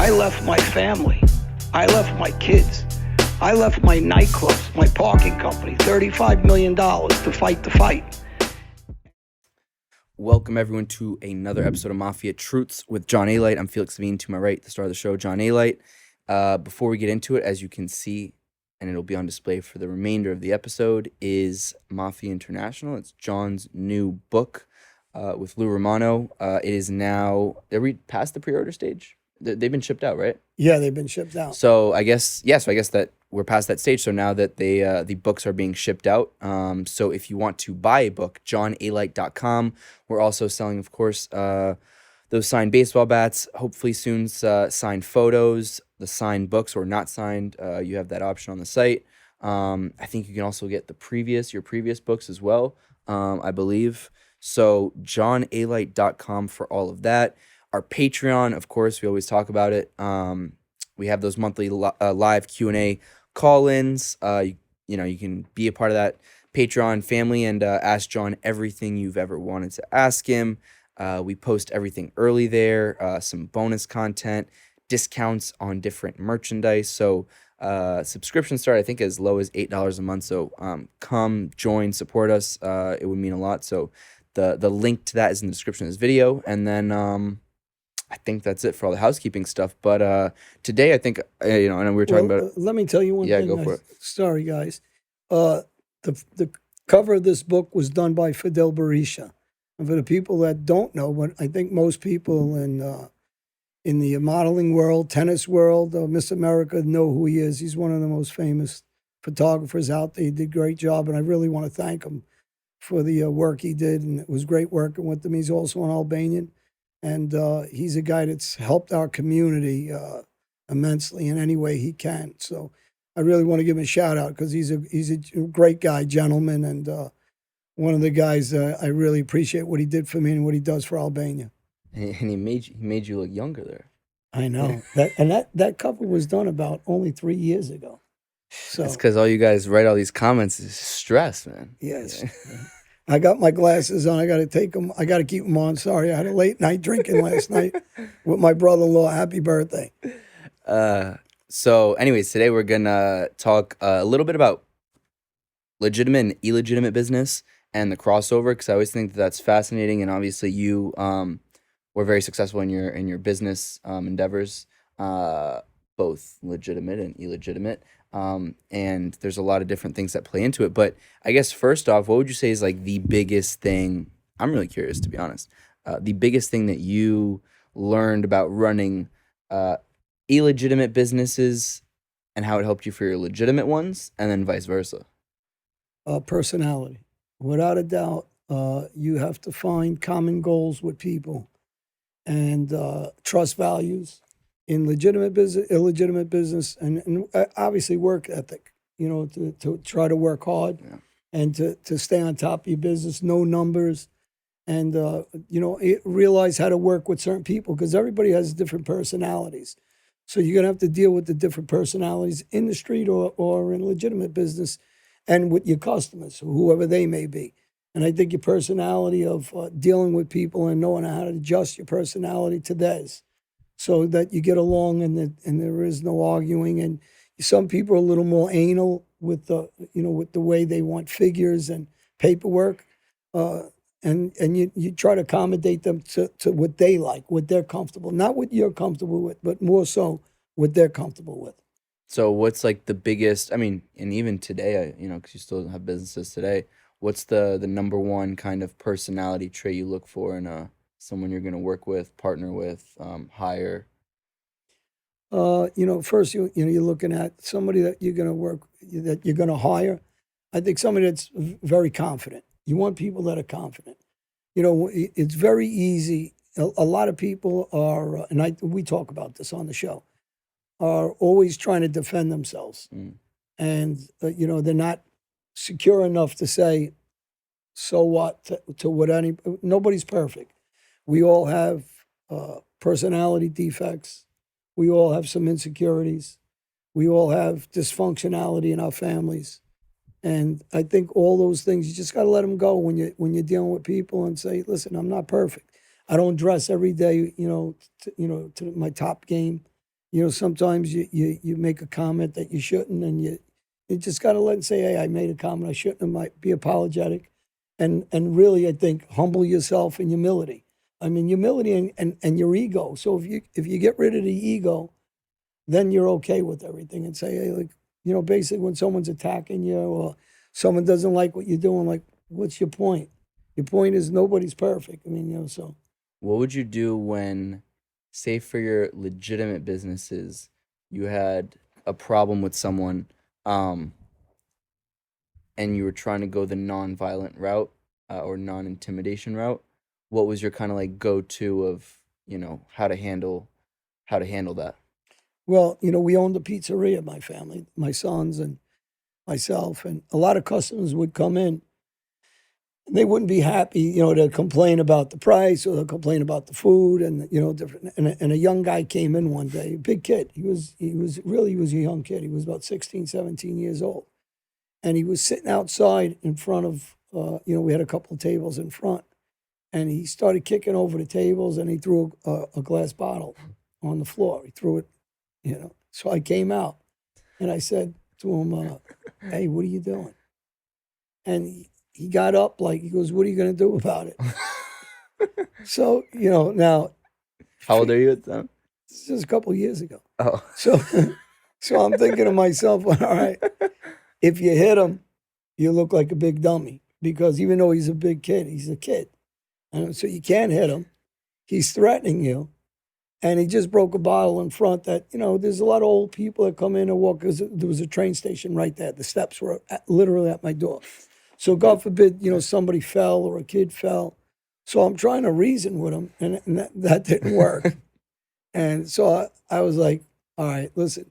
I left my family. I left my kids. I left my nightclubs, my parking company, $35 million to fight the fight. Welcome everyone to another episode of Mafia Truths with John Alite. I'm Felix Savine, to my right, the star of the show, John Alite. Before we get into it, as you can see, and it'll be on display for the remainder of the episode, is Mafia International. It's John's new book with Lou Romano. It is now, are we past the pre-order stage? They've been shipped out, right? Yeah, they've been shipped out. So I guess that we're past that stage. So now that the books are being shipped out, so if you want to buy a book, johnalite.com. We're also selling, of course, those signed baseball bats. Hopefully soon, signed photos, the signed books or not signed. You have that option on the site. I think you can also get your previous books as well, I believe. So johnalite.com for all of that. Our Patreon, of course, we always talk about it. We have those monthly live Q&A call-ins. You can be a part of that Patreon family and ask John everything you've ever wanted to ask him. We post everything early there, some bonus content, discounts on different merchandise. So subscriptions start, I think, as low as $8 a month. So come, join, support us. It would mean a lot. So the link to that is in the description of this video. And then I think that's it for all the housekeeping stuff. But today, I think, I know we were talking about. Let me tell you one thing. Yeah, go for it. Sorry, guys. The cover of this book was done by Fidel Berisha. And for the people that don't know, but I think most people in the modeling world, tennis world, Miss America know who he is. He's one of the most famous photographers out there. He did a great job, and I really want to thank him for the work he did. And it was great working with him. He's also an Albanian. And he's a guy that's helped our community immensely in any way he can. So I really want to give him a shout out because he's a great guy, gentleman, and one of the guys I really appreciate what he did for me and what he does for Albania. And he made you look younger there. I know that cover was done about only 3 years ago. So it's because all you guys write all these comments is stress, man. Yes. Yeah. I got my glasses on. I got to take them. I got to keep them on. Sorry, I had a late night drinking last night with my brother-in-law. Happy birthday. So anyways, today we're going to talk a little bit about legitimate and illegitimate business and the crossover, because I always think that's fascinating. And obviously you were very successful in your business endeavors, both legitimate and illegitimate. And there's a lot of different things that play into it. But I guess first off, what would you say is like the biggest thing? I'm really curious, to be honest. The biggest thing that you learned about running illegitimate businesses and how it helped you for your legitimate ones, and then vice versa. Personality. Without a doubt, you have to find common goals with people and trust values. In legitimate business, illegitimate business, and obviously work ethic, to try to work hard and to stay on top of your business, know numbers, and, realize how to work with certain people because everybody has different personalities. So you're going to have to deal with the different personalities in the street or in legitimate business and with your customers, whoever they may be. And I think your personality of dealing with people and knowing how to adjust your personality to theirs, so that you get along and there is no arguing. And some people are a little more anal with the way they want figures and paperwork, and you try to accommodate them to what they like, what they're comfortable, not what you're comfortable with, but more so what they're comfortable with. So what's like the biggest? I mean, and even today, because you still have businesses today, what's the number one kind of personality trait you look for in someone you're going to work with, partner with, hire? First you're looking at somebody that you're going to hire. I think somebody that's very confident. You want people that are confident. It's very easy. A lot of people are, and we talk about this on the show, are always trying to defend themselves, and they're not secure enough to say, so what to what nobody's perfect. We all have personality defects. We all have some insecurities. We all have dysfunctionality in our families. And I think all those things, you just got to let them go when you're dealing with people and say, listen, I'm not perfect. I don't dress every day, to my top game. You know, sometimes you make a comment that you shouldn't, and you just got to let it say, hey, I made a comment I shouldn't. I might be apologetic, and really, I think humble yourself in humility. I mean, humility and your ego. So if you get rid of the ego, then you're okay with everything, and say, hey, like, you know, basically when someone's attacking you or someone doesn't like what you're doing, like, what's your point? Your point is nobody's perfect. I mean, you know, so What would you do when, say, for your legitimate businesses, you had a problem with someone, um, and you were trying to go the non-violent route, or non-intimidation route? What was your kind of like go-to of, how to handle that? well, you know, we owned a pizzeria, my family, my sons and myself, and a lot of customers would come in. And they wouldn't be happy, you know, to complain about the price or to complain about the food and you know different. And a young guy came in one day, a big kid. He was a young kid. He was about 16, 17 years old, and he was sitting outside in front of, you know, we had a couple of tables in front, and he started kicking over the tables, and he threw a glass bottle on the floor. He threw it, you know. So I came out, and I said to him, "Hey, what are you doing?" And he got up, like, he goes, "What are you going to do about it?" So, you know, now How old are you at the time? this is a couple of years ago. Oh. So, so I'm thinking to myself, all right, if you hit him, you look like a big dummy because even though he's a big kid, he's a kid. And so you can't hit him. He's threatening you. And he just broke a bottle in front that, you know, there's a lot of old people that come in and walk because there was a train station right there. The steps were literally at my door. So God forbid, you know, somebody fell or a kid fell. So I'm trying to reason with him, and that didn't work. And so I was like, all right, listen,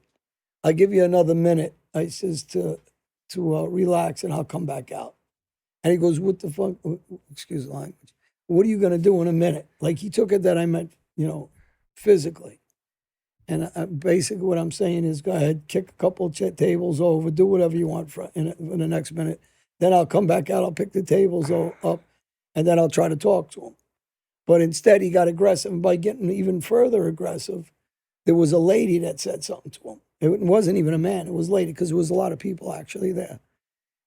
I'll give you another minute. I says to relax, and I'll come back out. And he goes, what the fuck? Excuse the language. What are you going to do in a minute? Like he took it that I meant, you know, physically. And basically what I'm saying is go ahead, kick a couple of tables over, do whatever you want in the next minute. Then I'll come back out, I'll pick the tables up, and then I'll try to talk to him. But instead, he got aggressive. And by getting even further aggressive, there was a lady that said something to him. It wasn't even a man, it was a lady because there was a lot of people actually there.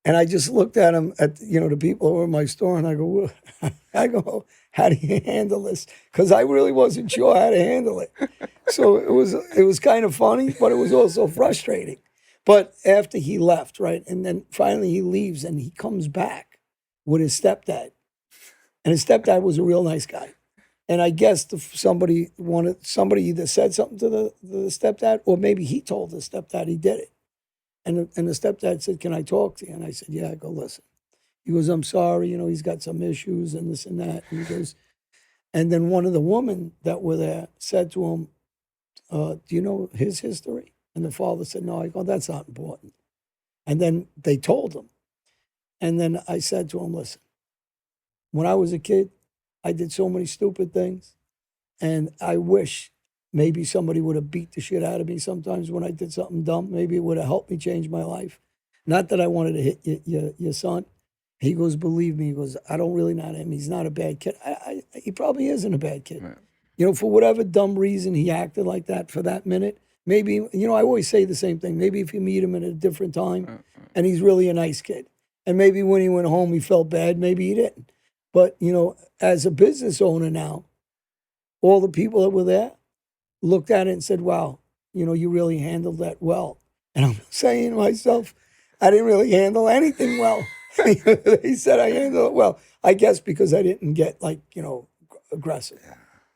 And I just looked at him, at you know, the people over in my store, and I go, well, I go, how do you handle this? Because I really wasn't sure how to handle it. So it was kind of funny, but it was also frustrating. But after he left, right, and then finally he leaves, and he comes back with his stepdad, and his stepdad was a real nice guy. And I guess somebody either said something to the stepdad, or maybe he told the stepdad he did it. And the stepdad said, "Can I talk to you?" And I said, "Yeah." I go, "Listen." He goes, "I'm sorry, you know, he's got some issues and this and that." And he goes, and then one of the women that were there said to him, "Do you know his history?" And the father said, "No." I go, "That's not important." And then they told him. And then I said to him, "Listen, when I was a kid, I did so many stupid things. And I wish maybe somebody would have beat the shit out of me sometimes when I did something dumb. Maybe it would have helped me change my life. Not that I wanted to hit your son." He goes, "Believe me," he goes, "I don't really know him. He's not a bad kid." He probably isn't a bad kid. Right. You know, for whatever dumb reason he acted like that for that minute, maybe, you know, I always say the same thing. Maybe if you meet him at a different time and he's really a nice kid. And maybe when he went home, he felt bad. Maybe he didn't. But, you know, as a business owner now, all the people that were there looked at it and said, "Wow, you know, you really handled that well." And I'm saying to myself, I didn't really handle anything well. He said I handled it well. I guess because I didn't get, like, you know, aggressive.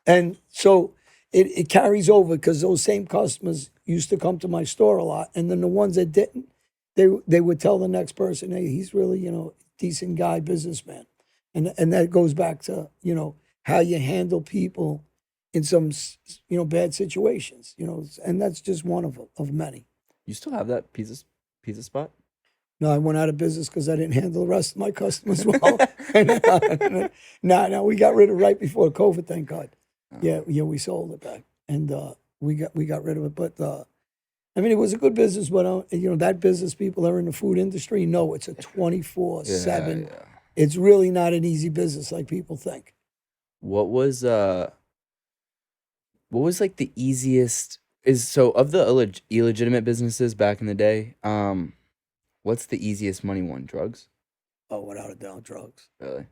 And so it carries over because those same customers used to come to my store a lot. And then the ones that didn't, they would tell the next person, "Hey, he's really, you know, decent guy, businessman." And that goes back to, you know, how you handle people in some, you know, bad situations, you know, and that's just one of many. You still have that pizza spot? No, I went out of business because I didn't handle the rest of my customers well. No, we got rid of it right before COVID, thank God. Yeah, we sold it back, and we got rid of it. But I mean, it was a good business, but you know, that business, people that are in the food industry know it's a 24/7. Yeah. It's really not an easy business like people think. What was like the easiest? So of the illegitimate businesses back in the day, what's the easiest money one? Drugs? Oh, without a doubt, drugs. Really?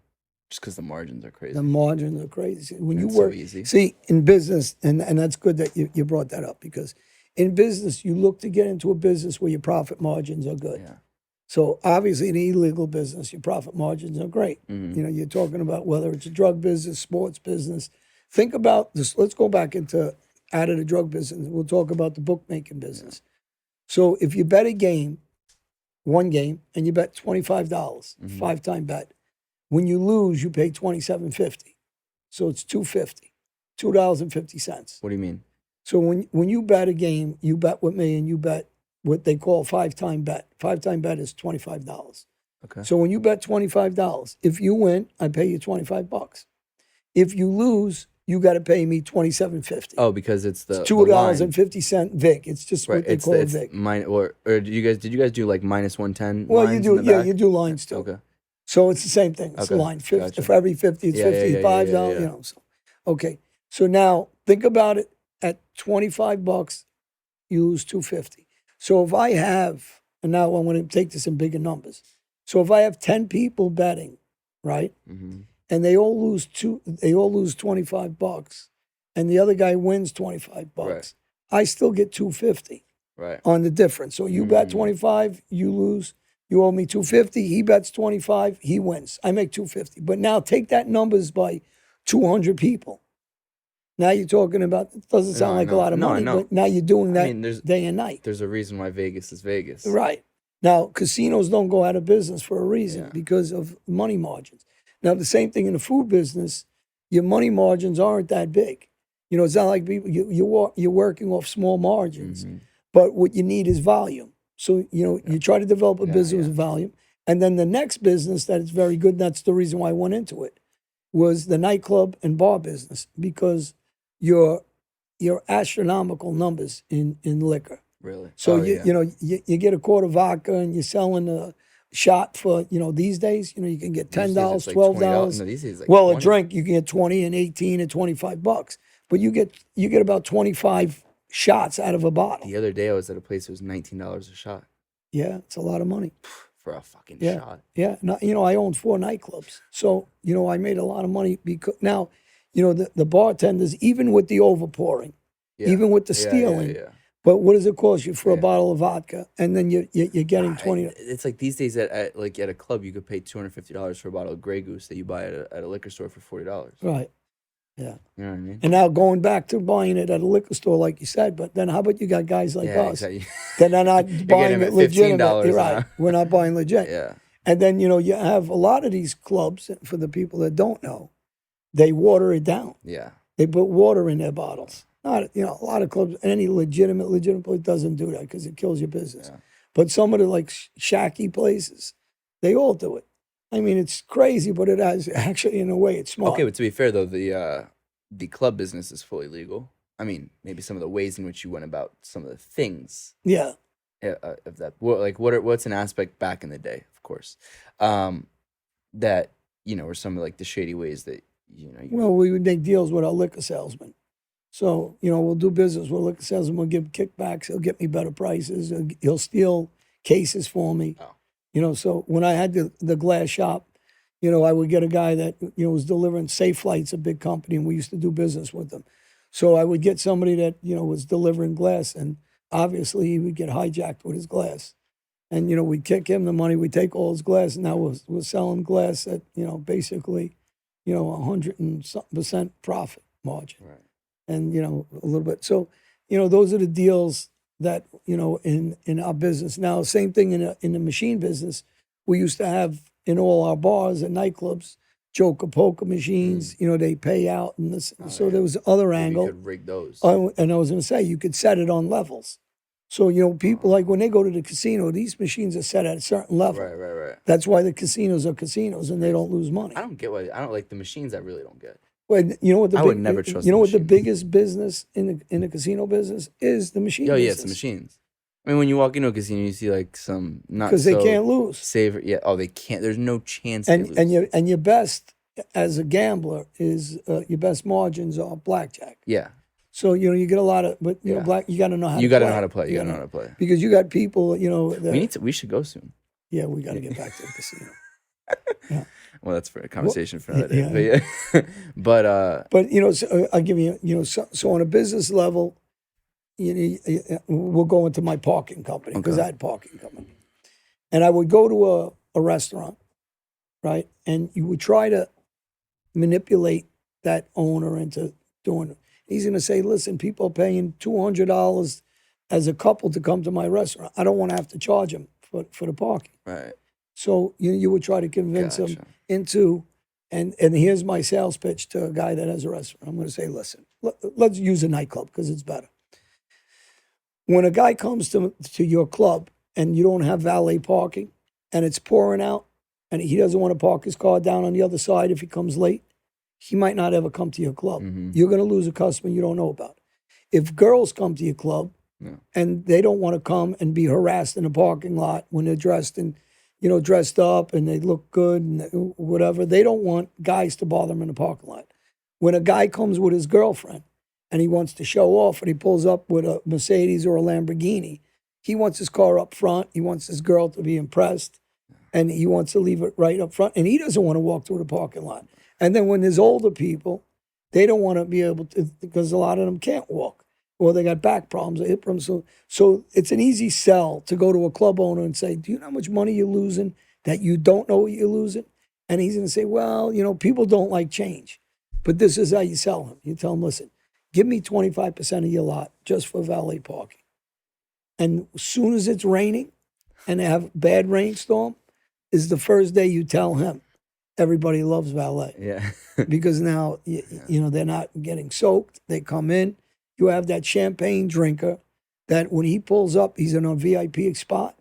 Just because the margins are crazy. The margins are crazy. When you It's work, so easy. see, in business, and that's good that you brought that up, because in business, you look to get into a business where your profit margins are good. Yeah. So obviously, in illegal business, your profit margins are great. Mm-hmm. You know, you're talking about whether it's a drug business, sports business. Think about this. Let's go back into out of the drug business. We'll talk about the bookmaking business. So if you bet a game, one game, and you bet $25, Mm-hmm. 5-time bet. When you lose, you pay $27.50. So it's $2.50, $2.50. What do you mean? So when you bet a game, you bet with me, and you bet what they call 5-time bet. 5-time bet is $25. Okay. So when you bet $25, if you win, I pay you $25. If you lose, you got to pay me $27.50. Oh, because it's the $2.50 VIG. It's just right. what they It's call the, a it's VIG. or did you guys do like minus 110? Well, you lines do, in the yeah, back? you do lines too. Okay. So it's the same thing. It's a Okay, line. 50, gotcha. For every 50, it's Yeah, yeah, yeah, $55. yeah. You know. So okay. So now think about it. At $25, you lose $2.50. So if I have, and now I want to take this in bigger numbers. So if I have 10 people betting, right, Mm-hmm. and they all lose $25, and the other guy wins $25, Right. I still get $2.50 Right. on the difference. So you bet 25, you lose. You owe me $2.50. He bets 25, he wins. I make $2.50. But now take that numbers by 200 people. Now you're talking about, it doesn't No, sound I like a know. lot of No, I money, know. but now you're doing that I mean, day and night. there's a reason why Vegas is Vegas. Right. Now, casinos don't go out of business for a reason, Yeah. because of money margins. Now, the same thing in the food business, your money margins aren't that big. You know, it's not like people, you're working off small margins, Mhm. but what you need is volume. So, you know, you try to develop a Yeah, business yeah. with volume. And then the next business that is very good, and that's the reason why I went into it, was the nightclub and bar business, because your astronomical numbers in liquor. Really? So Oh, you yeah. you know you get a quart of vodka, and you're selling a shot for, you know, these days, you know, you can get These days $10, it's like $12. No, these days it's like Well, a 20. drink you can get 20 and 18 and $25, but you get about 25 shots out of a bottle. The other day I was at a place that was $19 a shot Yeah, it's a lot of money. for a fucking Yeah, shot. yeah. No, you know, I owned 4 nightclubs, so you know I made a lot of money, because now, you know, the bartenders, even with the overpouring, Yeah. even with the Yeah, stealing. Yeah. But what does it cost you for a Yeah. bottle of vodka, and then you're getting 20? It's like these days at a club you could pay $250 for a bottle of Grey Goose that you buy at a liquor store for $40. Right. Yeah. You know what I mean? And now going back to buying it at a liquor store, like you said, but then how about you got guys like Yeah, us exactly. that are not buying them it at legitimate? $15 Right. now. We're not buying legit. Yeah. And then, you know, you have a lot of these clubs, for the people that don't know, they water it down. Yeah. They put water in their bottles. Not, you know, a lot of clubs, any legitimate place doesn't do that, because it kills your business. Yeah. But some of the like shacky places, they all do it. I mean, it's crazy, but it has actually, in a way, it's smart. Okay, but to be fair though, the club business is fully legal. I mean, maybe some of the ways in which you went about some of the things Yeah. of that. What's an aspect back in the day, of course, that were some of like the shady ways that Well, we would make deals with our liquor salesman. So, you know, we'll do business with a liquor salesman. We'll give kickbacks. He'll get me better prices. He'll steal cases for me. Oh. You know, so when I had the glass shop, you know, I would get a guy that, you know, was delivering Safe Flight's a big company, and we used to do business with them. So I would get somebody that, you know, was delivering glass, and obviously he would get hijacked with his glass. And, you know, we'd kick him the money. We'd take all his glass, and now we're selling glass at, you know, basically, you know, 100 and something % profit margin. Right. And, you know, a little bit. So, you know, those are the deals that, you know, in our business. Now, same thing in the machine business. We used to have in all our bars and nightclubs, joker poker machines, you know, they pay out. And this, so yeah. there was other Maybe angle. you could rig those. And I was going to say, you could set it on levels. So, you know, people like when they go to the casino, these machines are set at a certain level. Right. That's why the casinos are casinos, and they don't lose money. I don't get why. I don't like the machines. I really don't get. Well, you know what I would never trust You know the what the machines. biggest business in the casino business is? The machine. Oh yeah, business. it's the machines. I mean, when you walk into a casino, you see like some not Because they can't lose. Savor, yeah. Oh, they can't. There's no chance. They lose. And your best as a gambler is your best margins are blackjack. Yeah. So you get a lot of, but Yeah. black. You got to know how. You to got to play. know how to play. You got to know how to play. Because you got people. We should go soon. Yeah, we got to get back to the casino. Yeah. Well, that's for a conversation for another day. Yeah. But so, I'll give you. So on a business level, we'll go into my parking company because I had parking company, and I would go to a restaurant, right, and you would try to manipulate that owner into doing it. He's going to say, listen, people are paying $200 as a couple to come to my restaurant. I don't want to have to charge them for the parking. right. So you would try to convince Gotcha. them into, and here's my sales pitch to a guy that has a restaurant. I'm going to say, listen, let's use a nightclub because it's better. When a guy comes to your club and you don't have valet parking and it's pouring out and he doesn't want to park his car down on the other side if he comes late, he might not ever come to your club. Mm-hmm. You're going to lose a customer you don't know about. If girls come to your club and they don't want to come and be harassed in a parking lot when they're dressed up and they look good and whatever, they don't want guys to bother them in the parking lot. When a guy comes with his girlfriend and he wants to show off and he pulls up with a Mercedes or a Lamborghini, he wants his car up front. He wants his girl to be impressed and he wants to leave it right up front. And he doesn't want to walk through the parking lot. And then when there's older people, they don't want to be able to, because a lot of them can't walk or they got back problems, hip problems. So it's an easy sell to go to a club owner and say, do you know how much money you're losing that you don't know what you're losing? And he's going to say, well, people don't like change. But this is how you sell him. You tell him, listen, give me 25% of your lot just for valet parking. And as soon as it's raining and they have bad rainstorm, is the first day you tell him. Everybody loves valet. Yeah. Because now, they're not getting soaked. They come in. You have that champagne drinker that when he pulls up, he's in a VIP spot.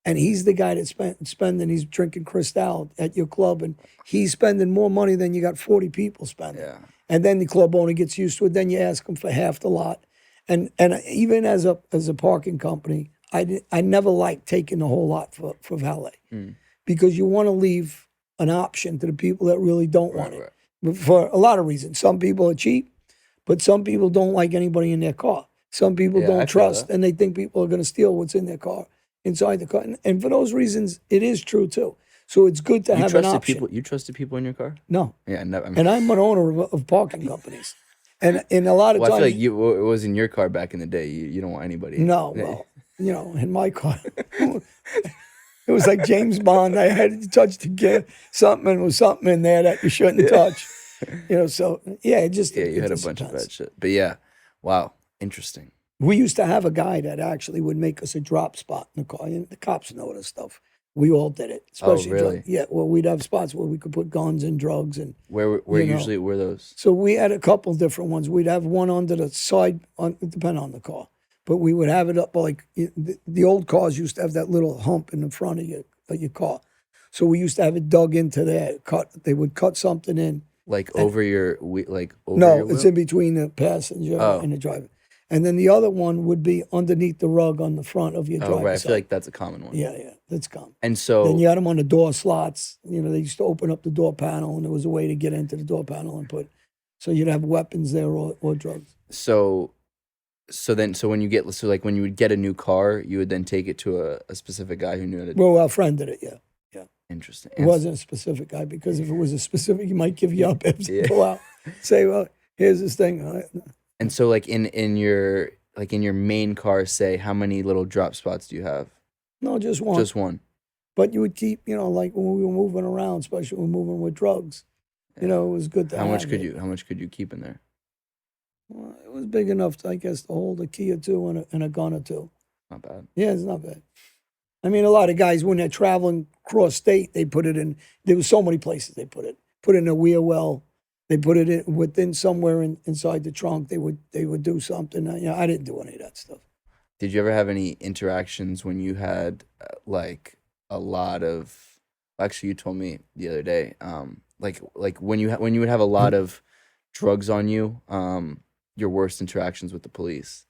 And he's the guy that's spending, he's drinking Cristal at your club. And he's spending more money than you got 40 people spending. Yeah. And then the club owner gets used to it. Then you ask him for half the lot. And even as a parking company, I never liked taking the whole lot for valet. Because you want to leave an option to the people that really don't want it. But for a lot of reasons. Some people are cheap, but some people don't like anybody in their car. Some people don't trust, and they think people are going to steal what's in their car, inside the car. And for those reasons, it is true too. So it's good to have an option. You trusted people in your car? No. Yeah, never. And I'm an owner of parking companies. And a lot of times... I feel like it was in your car back in the day. You don't want anybody. No, well, in my car... It was like James Bond. I had to touch to get something, and there was something in there that you shouldn't touch. So it just... Yeah, you had a bunch of bad shit. But yeah, wow, interesting. We used to have a guy that actually would make us a drop spot in the car. And the cops know this stuff. We all did it. Especially really? Yeah, well, we'd have spots where we could put guns and drugs. And Where usually were those? So we had a couple different ones. We'd have one under the side, depending on the car. But we would have it up like the old cars used to have that little hump in the front of your car. So we used to have it dug into there. They would cut something in. Over your your No, it's in between the passenger and the driver. And then the other one would be underneath the rug on the front of your driver's right. I side. feel like that's a common one. Yeah, that's common. And so then you had them on the door slots. They used to open up the door panel, and there was a way to get into the door panel and put. So you'd have weapons there or drugs. So when you when you would get a new car, you would then take it to a specific guy who knew it. Well, our friend did it. Yeah. Interesting. It wasn't a specific guy because if it was a specific, he might give you up after you pull out. Say, well, here's this thing. And so, in your main car, say, how many little drop spots do you have? No, just one. Just one. But you would keep, like when we were moving around, especially when we were moving with drugs. It was good to How have much it. How much could you keep in there? Well, it was big enough, I guess, to hold a key or two and a gun or two. Not bad. Yeah, it's not bad. I mean, a lot of guys, when they're traveling cross state, they put it in. There was so many places they put it. Put it in a wheel well. They put it in within somewhere inside the trunk. They would do something. I didn't do any of that stuff. Did you ever have any interactions when you had a lot of? Actually, you told me the other day. When you would have a lot of drugs on you. Your worst interactions with the police.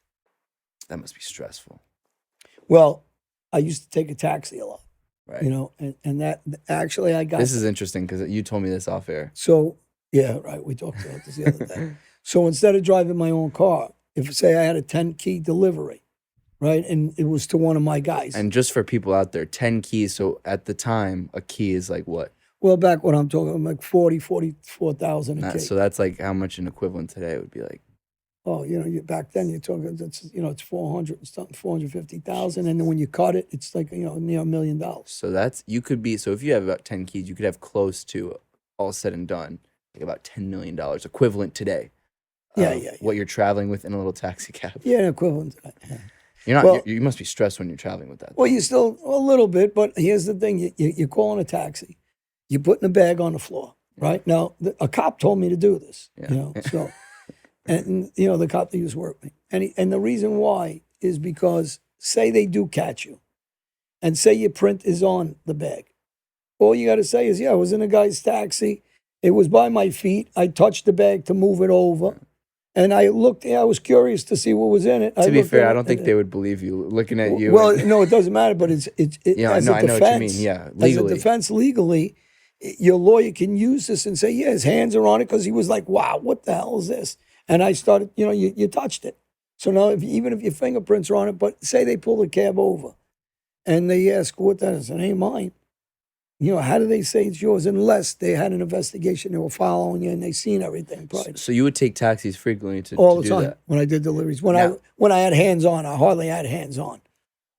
That must be stressful. Well, I used to take a taxi a lot. Right. And that actually I got. This is interesting because you told me this off air. So yeah, right. We talked about this the other day. So instead of driving my own car, If say I had a 10-key delivery, right, and it was to one of my guys. And just for people out there, 10 keys. So at the time, a key is like what? Well, back when I'm talking, like 44,000 a key. So that's like how much an equivalent today would be like. Oh, back then you're talking, it's 400 and something, 450,000, and then when you cut it, it's like near $1 million. So that's so if you have about 10 keys, you could have close to, all said and done, like about $10 million equivalent today. Yeah. What you're traveling with in a little taxi cab. Yeah, an equivalent to that. Yeah. You're not. Well, you must be stressed when you're traveling with that. Well, you still a little bit, but here's the thing: you're calling a taxi, you're putting a bag on the floor, right? Now, a cop told me to do this, so. And the cop that used to work with me. And the reason why is because say they do catch you and say your print is on the bag. All you got to say is, I was in a guy's taxi. It was by my feet. I touched the bag to move it over. And I looked, I was curious to see what was in it. To be fair, I don't think they would believe you looking at you. Well, no, it doesn't matter, but as a defense, I know what you mean. Yeah, legally. As a defense legally, your lawyer can use this and say, his hands are on it because he was like, wow, what the hell is this? And I started, you touched it. So now, even if your fingerprints are on it, but say they pull the cab over and they ask what that is, it ain't mine. How do they say it's yours unless they had an investigation, they were following you and they seen everything prior. So you would take taxis frequently to all the do time that? when I did deliveries. When I had hands on, I hardly had hands on.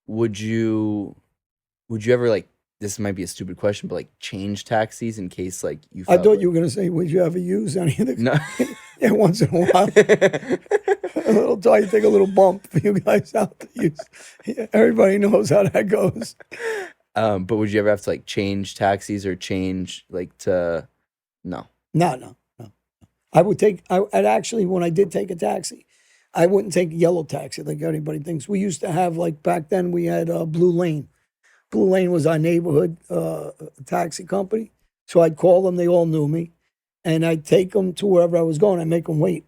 Would you ever like, this might be a stupid question, but like change taxis in case like you I thought you were going to say, would you ever use any of the... No. Yeah, once in a while. A little time, you take a little bump for you guys out to use. Yeah, everybody knows how that goes. But would you ever have to like change taxis or change like to... No. No. I'd actually, when I did take a taxi, I wouldn't take a yellow taxi like everybody thinks. We used to have, like back then, we had Blue Lane. Blue Lane was our neighborhood taxi company. So I'd call them. They all knew me. And I'd take them to wherever I was going. I'd make them wait.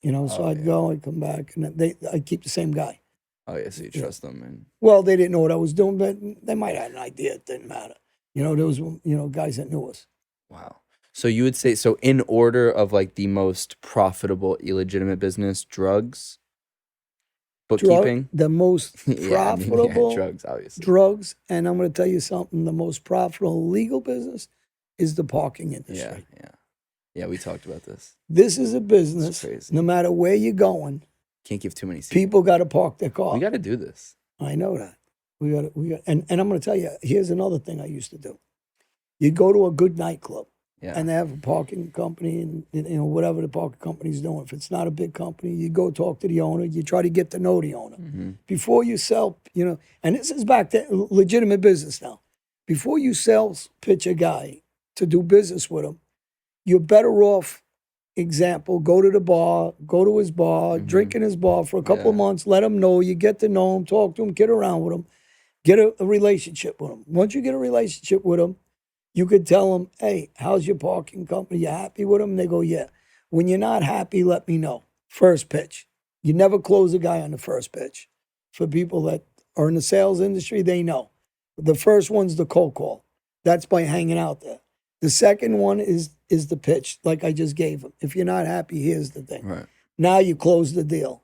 So I'd go, I'd come back, and I'd keep the same guy. Oh, yeah, so you trust them. And well, they didn't know what I was doing, but they might have had an idea. It didn't matter. There was, guys that knew us. Wow. So you would say, so in order of like the most profitable illegitimate business, drugs, bookkeeping? The most profitable drugs, obviously. Drugs, and I'm going to tell you something, the most profitable legal business is the parking industry. Yeah, we talked about this. This is a business, no matter where you're going. Can't give too many seats. People got to park their car. We got to do this. I know that. We got, and I'm going to tell you, here's another thing I used to do. You'd go to a good nightclub, and they have a parking company, and whatever the parking company's doing. If it's not a big company, you go talk to the owner. You try to get to know the owner before you sell. And this is back to legitimate business now. Before you pitch a guy to do business with him, you're better off. Example, go to the bar, go to his bar, drink in his bar for a couple of months, let him know, you get to know him, talk to him, get around with him, get a relationship with him. Once you get a relationship with him, you could tell him, hey, how's your parking company? You happy with them? And they go, yeah. When you're not happy, let me know. First pitch. You never close a guy on the first pitch. For people that are in the sales industry, they know. The first one's the cold call. That's by hanging out there. The second one is the pitch, like I just gave him. If you're not happy, here's the thing. Right. Now you close the deal.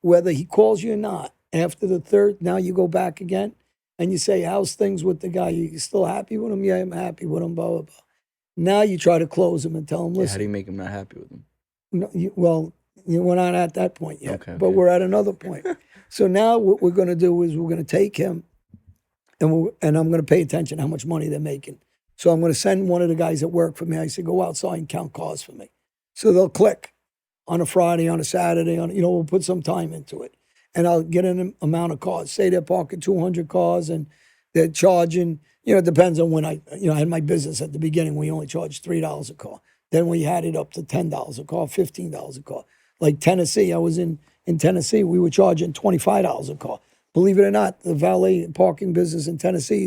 Whether he calls you or not, after the third, now you go back again and you say, how's things with the guy? You still happy with him? Yeah, I'm happy with him, blah, blah, blah. Now you try to close him and tell him, listen. How do you make him not happy with him? No, we're not at that point yet, okay. But we're at another point. So now what we're going to do is we're going to take him and I'm going to pay attention to how much money they're making. So I'm going to send one of the guys that work for me. I said, go outside and count cars for me. So they'll click on a Friday, on a Saturday, we'll put some time into it. And I'll get an amount of cars. Say they're parking 200 cars and they're charging, it depends on when I had my business at the beginning. We only charged $3 a car. Then we had it up to $10 a car, $15 a car. Like Tennessee, I was in Tennessee, we were charging $25 a car. Believe it or not, the valet parking business in Tennessee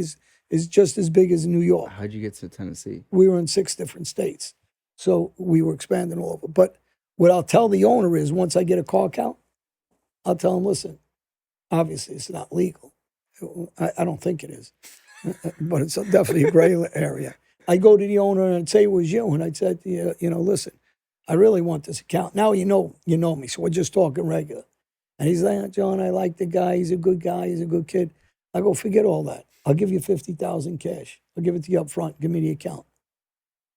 is just as big as New York. How'd you get to Tennessee? We were in 6 different states. So we were expanding all over. But what I'll tell the owner is once I get a car count, I'll tell him, listen, obviously it's not legal. I don't think it is. But it's definitely a gray area. I go to the owner and I'd say it was you. And I'd say, listen, I really want this account. Now you know me. So we're just talking regular. And he's like, John, I like the guy. He's a good guy. He's a good kid. I go, forget all that. I'll give you 50,000 cash. I'll give it to you up front. Give me the account.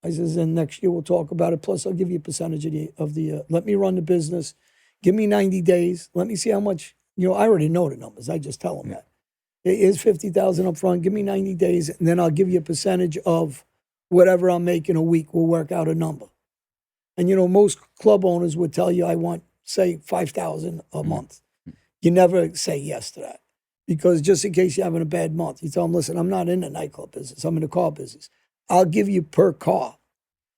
I says, and next year we'll talk about it. Plus, I'll give you a percentage of the let me run the business. Give me 90 days. Let me see how much, I already know the numbers. I just tell him that. It is 50,000 up front. Give me 90 days, and then I'll give you a percentage of whatever I'm making a week. We'll work out a number. And, most club owners would tell you, I want, say, 5,000 a month. You never say yes to that. Because just in case you're having a bad month, you tell them, listen, I'm not in the nightclub business. I'm in the car business. I'll give you per car.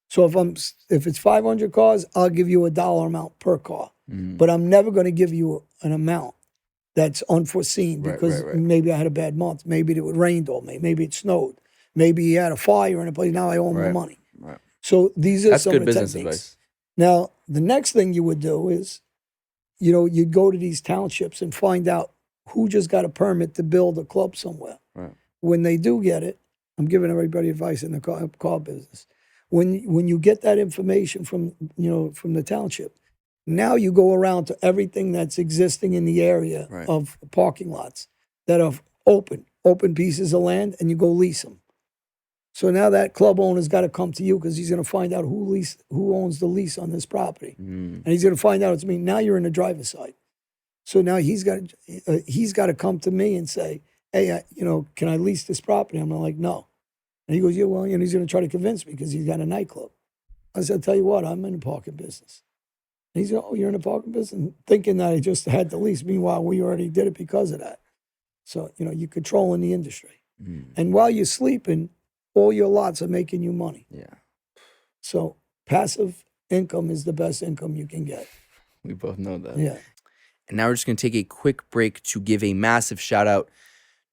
So if it's 500 cars, I'll give you $1 amount per car. But I'm never going to give you an amount that's unforeseen because maybe I had a bad month. Maybe it rained on me. Maybe it snowed. Maybe he had a fire in a place. Now I owe him the money. Right. So these are That's some good of the business techniques. advice. Now, the next thing you would do is, you'd go to these townships and find out who just got a permit to build a club somewhere. Right. When they do get it, I'm giving everybody advice in the car business. When you get that information from the township, now you go around to everything that's existing in the area of parking lots that are open pieces of land, and you go lease them. So now that club owner's got to come to you because he's going to find out who owns the lease on this property, and he's going to find out it's me. Now you're in the driver's side. So now he's got to come to me and say, hey, can I lease this property? I'm like, no. And he goes, yeah, well, he's going to try to convince me because he's got a nightclub. I said, I'll tell you what, I'm in the parking business. And he's going, oh, you're in the parking business? Thinking that I just had the lease. Meanwhile, we already did it because of that. So, you're controlling the industry. And while you're sleeping, all your lots are making you money. Yeah. So passive income is the best income you can get. We both know that. Yeah. And now we're just going to take a quick break to give a massive shout out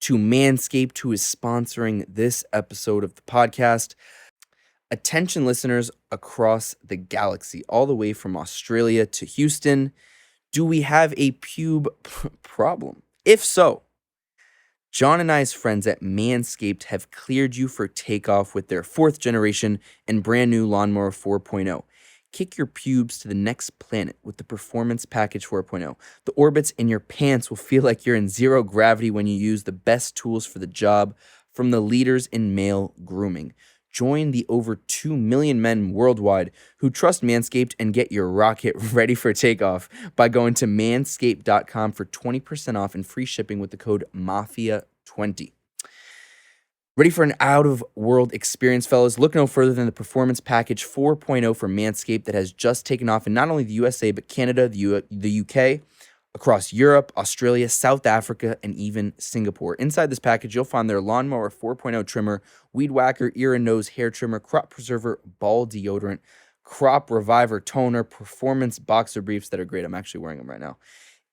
to Manscaped, who is sponsoring this episode of the podcast. Attention listeners across the galaxy, all the way from Australia to Houston, do we have a pube problem? If so, John and I's friends at Manscaped have cleared you for takeoff with their 4th generation and brand new Lawnmower 4.0. Kick your pubes to the next planet with the Performance Package 4.0. The orbits in your pants will feel like you're in zero gravity when you use the best tools for the job from the leaders in male grooming. Join the over 2 million men worldwide who trust Manscaped and get your rocket ready for takeoff by going to manscaped.com for 20% off and free shipping with the code MAFIA20. Ready for an out-of-world experience, fellas? Look no further than the Performance Package 4.0 from Manscaped that has just taken off in not only the USA, but Canada, the UK, across Europe, Australia, South Africa, and even Singapore. Inside this package, you'll find their Lawnmower 4.0 trimmer, Weed Whacker, ear and nose hair trimmer, Crop Preserver, ball deodorant, Crop Reviver toner, Performance boxer briefs that are great. I'm actually wearing them right now.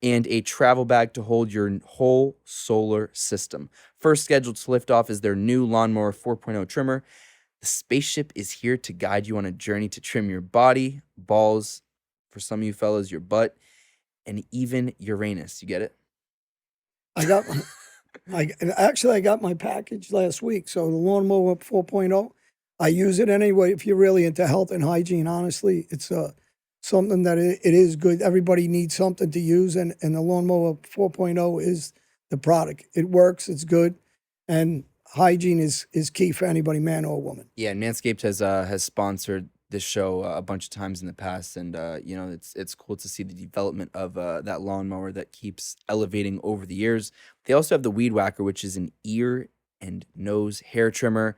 And a travel bag to hold your whole solar system. First scheduled to lift off is their new Lawnmower 4.0 trimmer. The spaceship is here to guide you on a journey to trim your body, balls, for some of you fellas, your butt, and even Uranus. You get it? I got my package last week. So the Lawnmower 4.0, I use it anyway. If you're really into health and hygiene, honestly, it's something that it is good. Everybody needs something to use, and the Lawnmower 4.0 is the product. It works. It's good, and hygiene is key for anybody, man or woman. Yeah, and Manscaped has sponsored this show a bunch of times in the past, and it's cool to see the development of that lawnmower that keeps elevating over the years. They also have the Weed Whacker, which is an ear and nose hair trimmer,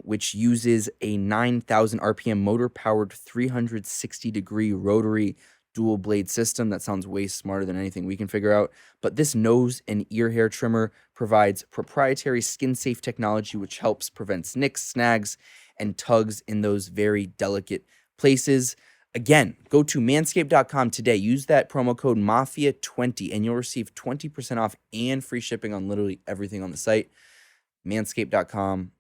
which uses a 9,000 RPM motor-powered 360-degree rotary dual blade system. That sounds way smarter than anything we can figure out. But this nose and ear hair trimmer provides proprietary skin-safe technology, which helps prevent nicks, snags, and tugs in those very delicate places. Again, go to manscaped.com today. Use that promo code MAFIA20 and you'll receive 20% off and free shipping on literally everything on the site. Manscaped.com,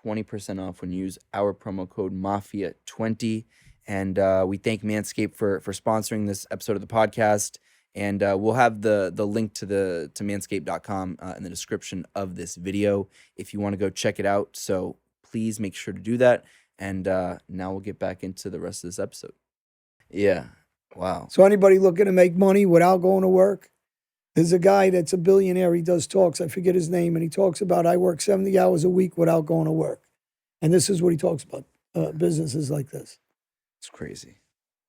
20% off when you use our promo code MAFIA20. And we thank Manscaped for sponsoring this episode of the podcast. And we'll have the link to manscaped.com in the description of this video if you want to go check it out. So please make sure to do that. And now we'll get back into the rest of this episode. Yeah. Wow. So anybody looking to make money without going to work, there's a guy that's a billionaire. He does talks. I forget his name, and he talks about I work 70 hours a week without going to work, and this is what he talks about: businesses like this. It's crazy.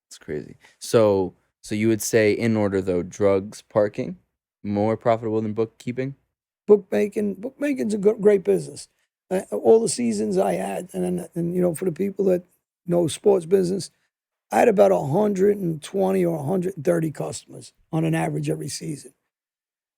It's crazy. So you would say, in order though, drugs, parking, more profitable than bookkeeping? Bookmaking's a great business. All the seasons I had, and you know, for the people that know sports business, I had about 120 or 130 customers on an average every season.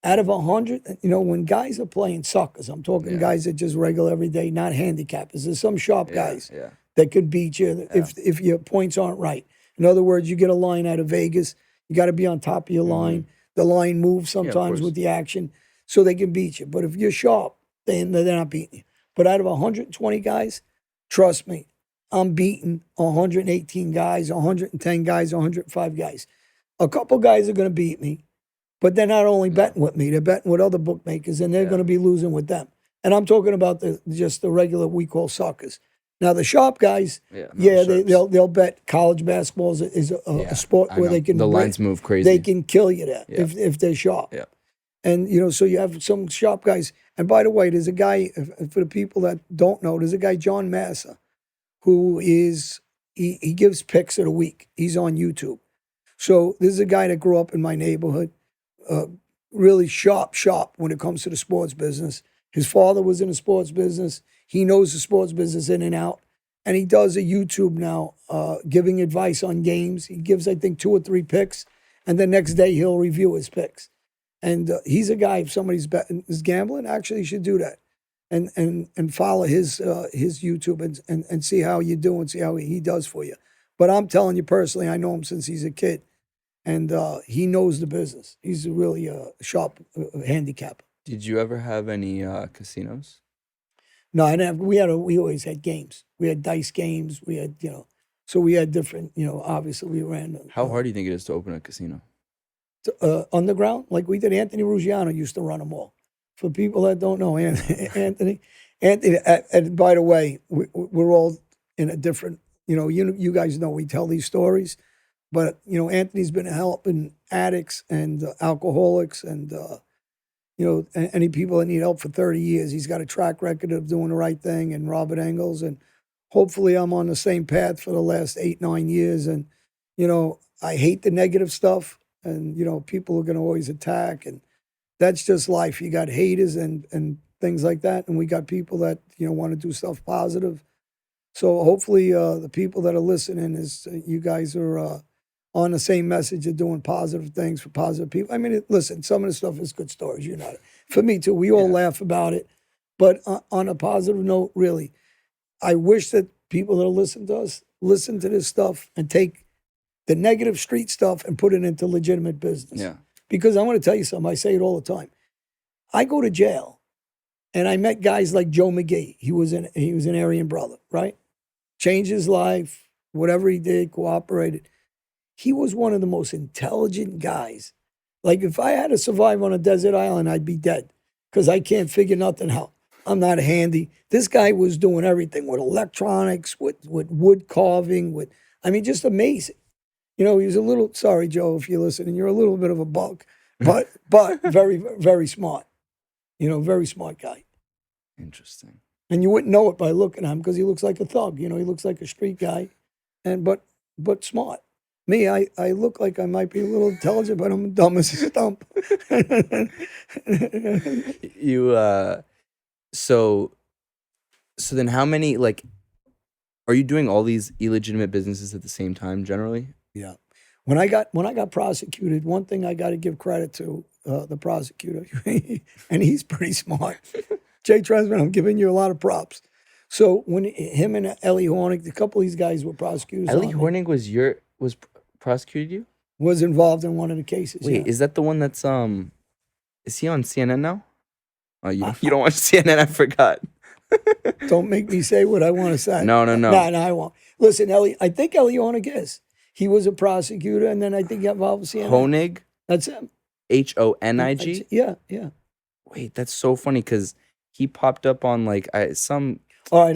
Out of 100, you know, when guys are playing suckers, I'm talking Yeah. guys that just regular every day, not handicappers. There's some sharp guys Yeah. that could beat you if your points aren't right. In other words, you get a line out of Vegas, you got to be on top of your line. The line moves sometimes course. with the action, so they can beat you. But if you're sharp, then they're not beating you. But out of 120 guys, trust me, I'm beating 118 guys, 110 guys, 105 guys. A couple guys are going to beat me, but they're not only betting with me, they're betting with other bookmakers, and they're going to be losing with them. And I'm talking about just the regular we call suckers. Now the sharp guys, they'll bet college basketball is a sport where they can the lines move crazy. They can kill you there if they're sharp. Yeah. And you know, so you have some sharp guys. And by the way, there's a guy for the people that don't know. There's a guy John Massa, who is he gives picks of the week. He's on YouTube. So this is a guy that grew up in my neighborhood, really sharp when it comes to the sports business. His father was in the sports business. He knows the sports business in and out. And he does a YouTube now giving advice on games. He gives, I think, 2 or 3 picks. And the next day he'll review his picks. And he's a guy, if somebody's is gambling, actually you should do that. And follow his YouTube and see how you do and see how he does for you. But I'm telling you personally, I know him since he's a kid. And he knows the business. He's really a sharp handicapper. Did you ever have any casinos? No, I didn't have, we always had games. We had dice games. We had, you know, so we had different, you know, obviously we ran. How hard do you think it is to open a casino? Underground, like we did. Anthony Ruggiano used to run them all. For people that don't know, Anthony, and by the way, we're all in a different, you know, you guys know we tell these stories, but, you know, Anthony's been helping addicts and alcoholics and, you know, any people that need help for 30 years. He's got a track record of doing the right thing, and Robert Engels. And hopefully I'm on the same path for the last 8, 9 years. And, you know, I hate the negative stuff, and, you know, people are going to always attack. And that's just life. You got haters and things like that. And we got people that, you know, want to do stuff positive. So hopefully the people that are listening is you guys are on the same message of doing positive things for positive people. I mean, listen, some of the stuff is good stories. You know, for me too. We all laugh about it, but on a positive note, really, I wish that people that are listening to us listen to this stuff and take the negative street stuff and put it into legitimate business. Yeah. Because I want to tell you something. I say it all the time. I go to jail, and I met guys like Joe McGee. He was an Aryan brother, right? Changed his life. Whatever he did, cooperated. He was one of the most intelligent guys. Like, if I had to survive on a desert island, I'd be dead because I can't figure nothing out. I'm not handy. This guy was doing everything with electronics, with wood carving, just amazing. You know, he was a little, sorry, Joe, if you're listening, you're a little bit of a bug, but very, very smart. You know, very smart guy. Interesting. And you wouldn't know it by looking at him because he looks like a thug. You know, he looks like a street guy, but smart. Me, I look like I might be a little intelligent, but I'm dumb as a stump. You so then how many, like, are you doing all these illegitimate businesses at the same time generally? Yeah. When I got prosecuted, one thing I got to give credit to the prosecutor, and he's pretty smart. Jay Tresman, I'm giving you a lot of props. So when him and Ellie Hornig, a couple of these guys were prosecutors. Ellie Hornig was prosecuted you? Was involved in one of the cases. Wait, is that the one that's is he on CNN now? Oh, you don't watch CNN? I forgot. Don't make me say what I want to say. No. No, I won't. Listen, I think Ellie Hornig is. He was a prosecutor, and then I think he got involved with CNN. Honig? That's him. Honig? Yeah. Wait, that's so funny because he popped up on like some All right,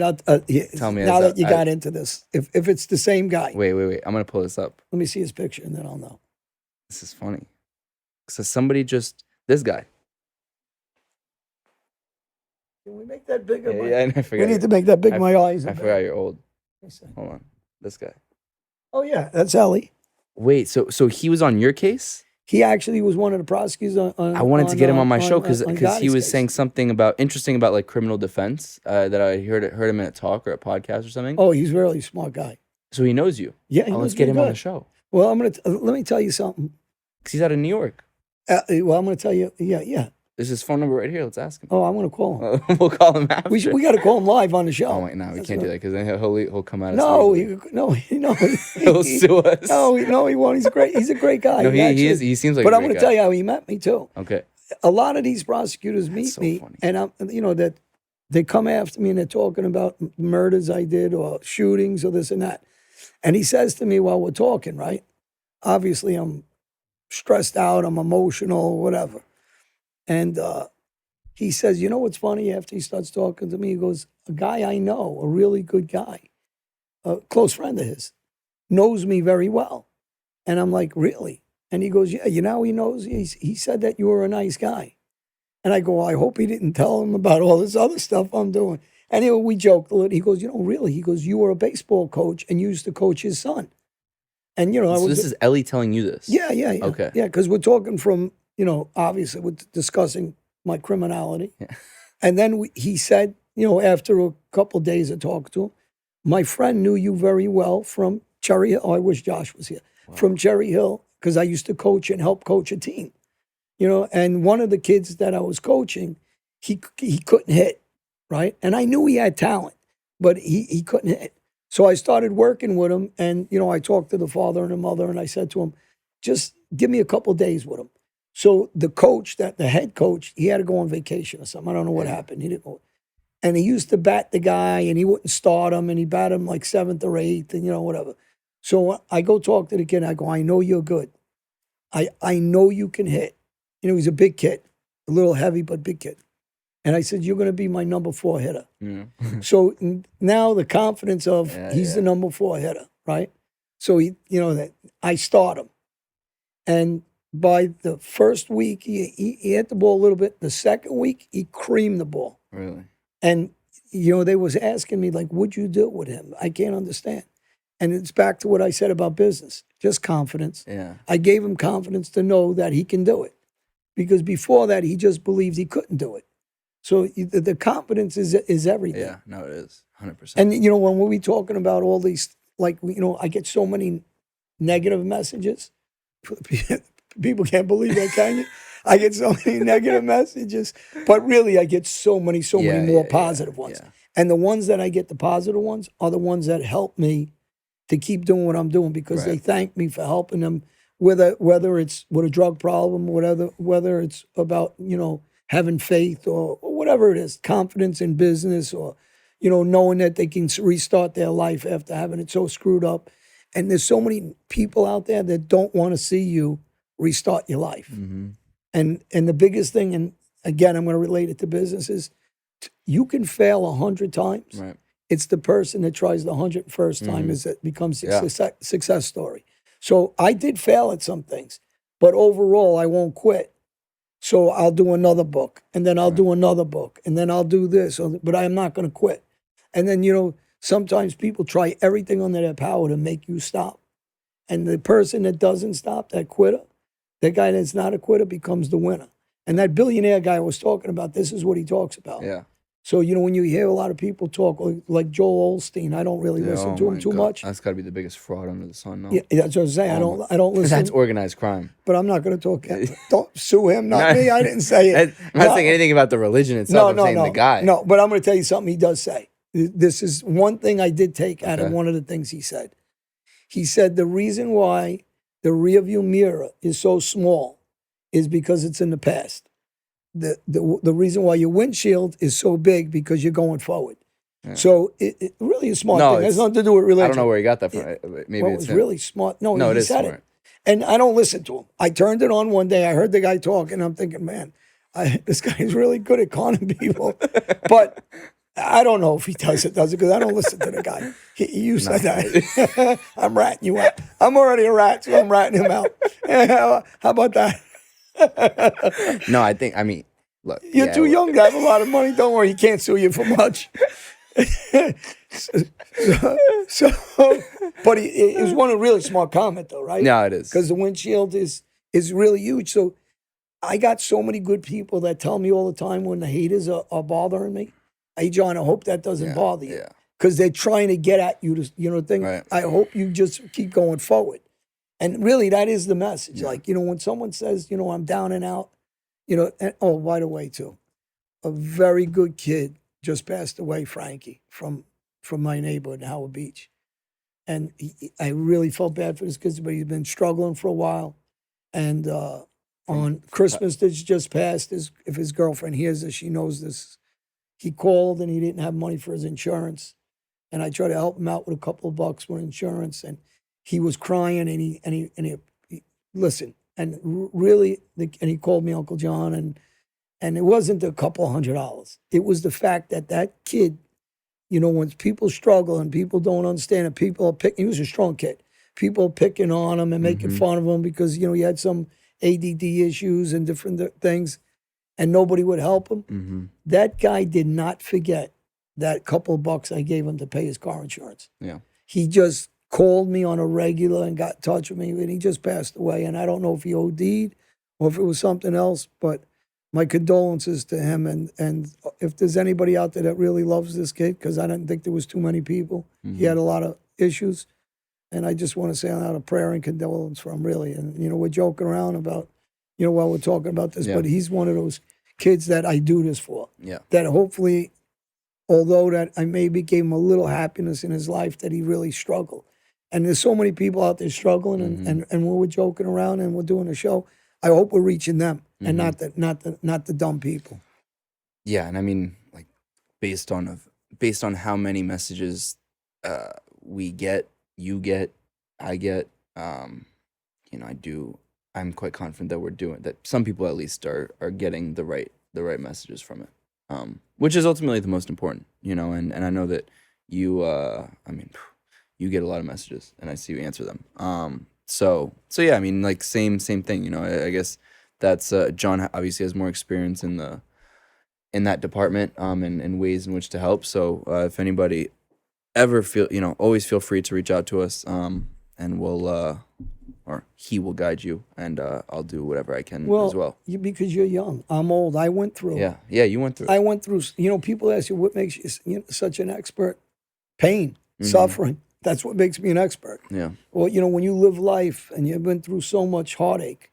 Tell me. now that you got into this, if it's the same guy, Wait. I'm gonna pull this up. let me see his picture and then I'll know. This is funny. So somebody this guy. Can we make that bigger? Yeah, I forgot. We need to make that big. My eyes. I forgot you're old. Let me see. Hold on. This guy. Oh yeah, that's Ellie. Wait, so he was on your case? He actually was one of the prosecutors on I wanted to get him on my show because Gotti's he was case. saying something interesting about like criminal defense that I heard him in a talk or a podcast or something. Oh, he's a really smart guy. So he knows you. Yeah, Let's get him on the show. Well, let me tell you something. Because he's out of New York. Well, I'm going to tell you. Yeah. There's his phone number right here. Let's ask him. Oh, I'm going to call him. We'll call him after. We got to call him live on the show. Oh wait, no, we can't do that because then he'll come out. No, no, no. He'll sue us. No, he won't. He's great. He's a great guy. No, he seems like. But a I'm great going to guy. tell you how he met me too. Okay. A lot of these prosecutors meet so me, funny. and that they come after me and they're talking about murders I did or shootings or this and that. And he says to me while we're talking, right? Obviously, I'm stressed out. I'm emotional, whatever. And he says, you know what's funny? After he starts talking to me, he goes, a guy I know, a really good guy, a close friend of his, knows me very well. And I'm like, really? And he goes, yeah, you know, he knows. He said that you were a nice guy. And I go, I hope he didn't tell him about all this other stuff I'm doing. Anyway, we joked a little. He goes, you know, really? He goes, you were a baseball coach and you used to coach his son. And, you know, So this is Ellie telling you this? Yeah. Okay. Yeah, because we're talking from, you know, obviously we're discussing my criminality. Yeah. And then he said, you know, after a couple of days of talking to him, my friend knew you very well from Cherry Hill. Oh, I wish Josh was here. Wow. From Cherry Hill, because I used to coach and help coach a team. You know, and one of the kids that I was coaching, he couldn't hit, right? And I knew he had talent, but he couldn't hit. So I started working with him, and, you know, I talked to the father and the mother, and I said to him, just give me a couple of days with him. So the head coach, he had to go on vacation or something. I don't know what happened. He didn't go. And he used to bat the guy, and he wouldn't start him, and he bat him like 7th or 8th, and, you know, whatever. So I go talk to the kid, and I go, I know you're good. I know you can hit. You know, he's a big kid, a little heavy, but big kid. And I said, you're going to be my number 4 hitter. Yeah. So now the confidence of he's the number 4 hitter, right? So he, you know, that I start him. And by the first week, he hit the ball a little bit. The second week, he creamed the ball. Really? And, you know, they was asking me, like, what'd you do with him? I can't understand. And it's back to what I said about business, just confidence. Yeah. I gave him confidence to know that he can do it. Because before that, he just believed he couldn't do it. So the confidence is everything. Yeah, no, it is 100%. And, you know, when we talking about all these, like, you know, I get so many negative messages. People can't believe that, can you? I get so many negative messages. But really, I get so many more positive ones. Yeah. And the ones that I get, the positive ones, are the ones that help me to keep doing what I'm doing because they thank me for helping them. Whether it's with a drug problem, whether it's about, you know, having faith or whatever it is, confidence in business or, you know, knowing that they can restart their life after having it so screwed up. And there's so many people out there that don't want to see you restart your life. Mm-hmm. And the biggest thing, and again, I'm going to relate it to business, is you can fail 100 times. Right. It's the person that tries the 101st time is that becomes a success story. So I did fail at some things, but overall I won't quit. So I'll do another book, and then I'll do another book, and then I'll do this, but I am not going to quit. And then, you know, sometimes people try everything under their power to make you stop. And the person that doesn't stop, that quitter, that guy that's not a quitter becomes the winner. And that billionaire guy I was talking about, this is what he talks about. Yeah. So, you know, when you hear a lot of people talk, like Joel Osteen, I don't really listen to him too much. That's got to be the biggest fraud under the sun, no? Yeah, that's what I'm saying. I don't listen. That's organized crime. But I'm not going to talk. Don't sue him, not me. I didn't say it. I'm not saying anything about the religion itself. I'm saying the guy. No, but I'm going to tell you something he does say. This is one thing I did take out of one of the things he said. He said the reason why the rearview mirror is so small is because it's in the past. The reason why your windshield is so big because you're going forward. Yeah. So it really is smart thing. It has nothing to do with religion. I don't know where he got that from. Maybe it's really smart. No, it he is said smart. it. And I don't listen to him. I turned it on one day. I heard the guy talk, and I'm thinking, man, this guy's really good at conning people. But I don't know if he does it, because I don't listen to the guy. You said that. I'm ratting you out. I'm already a rat, so I'm ratting him out. How about that? No, I mean, look, You're yeah, too young to have a lot of money. Don't worry, he can't sue you for much. so, but it was one really smart comment, though, right? No, it is. Because the windshield is really huge. So I got so many good people that tell me all the time when the haters are bothering me. Hey, John, I hope that doesn't bother you. Yeah. Because they're trying to get at you to, thing. Right. I hope you just keep going forward. And really, that is the message. Like, when someone says, I'm down and out, and, oh, by the way, too, a very good kid just passed away, Frankie, from my neighborhood in Howard Beach. And I really felt bad for this kid, but he's been struggling for a while. And on Christmas that's just passed, if his girlfriend hears this, she knows this. He called and he didn't have money for his insurance. And I tried to help him out with a couple of bucks with insurance. And he was crying and he listen, and really, and he called me Uncle John, and it wasn't a couple $100. It was the fact that kid, when people struggle and people don't understand it, people are picking, he was a strong kid. People are picking on him and making fun of him because, he had some ADD issues and different things, and nobody would help him. Mm-hmm. That guy did not forget that couple of bucks I gave him to pay his car insurance. Yeah. He just called me on a regular and got in touch with me, and he just passed away. And I don't know if he OD'd or if it was something else, but my condolences to him. And if there's anybody out there that really loves this kid, because I didn't think there was too many people. Mm-hmm. He had a lot of issues. And I just want to say out a prayer and condolence for him, really. And, we're joking around about, while we're talking about this, but he's one of those kids that I do this for. Yeah. That hopefully, although that I maybe gave him a little happiness in his life, that he really struggled. And there's so many people out there struggling, and when we're joking around and we're doing a show, I hope we're reaching them and not the dumb people. Yeah, and I mean, like, based on how many messages we get, you get, I get, I'm quite confident that some people at least are getting the right messages from it, which is ultimately the most important, and I know that you, you get a lot of messages, and I see you answer them. So yeah, I mean, like, same thing, I guess that's John obviously has more experience in that department, and ways in which to help. So if anybody ever always feel free to reach out to us, and we'll or he will guide you, and I'll do whatever I can as well. Because you're young, I'm old. I went through. Yeah, you went through. I went through. People ask you what makes you such an expert. Pain, suffering. That's what makes me an expert. Yeah. Well, when you live life and you've been through so much heartache,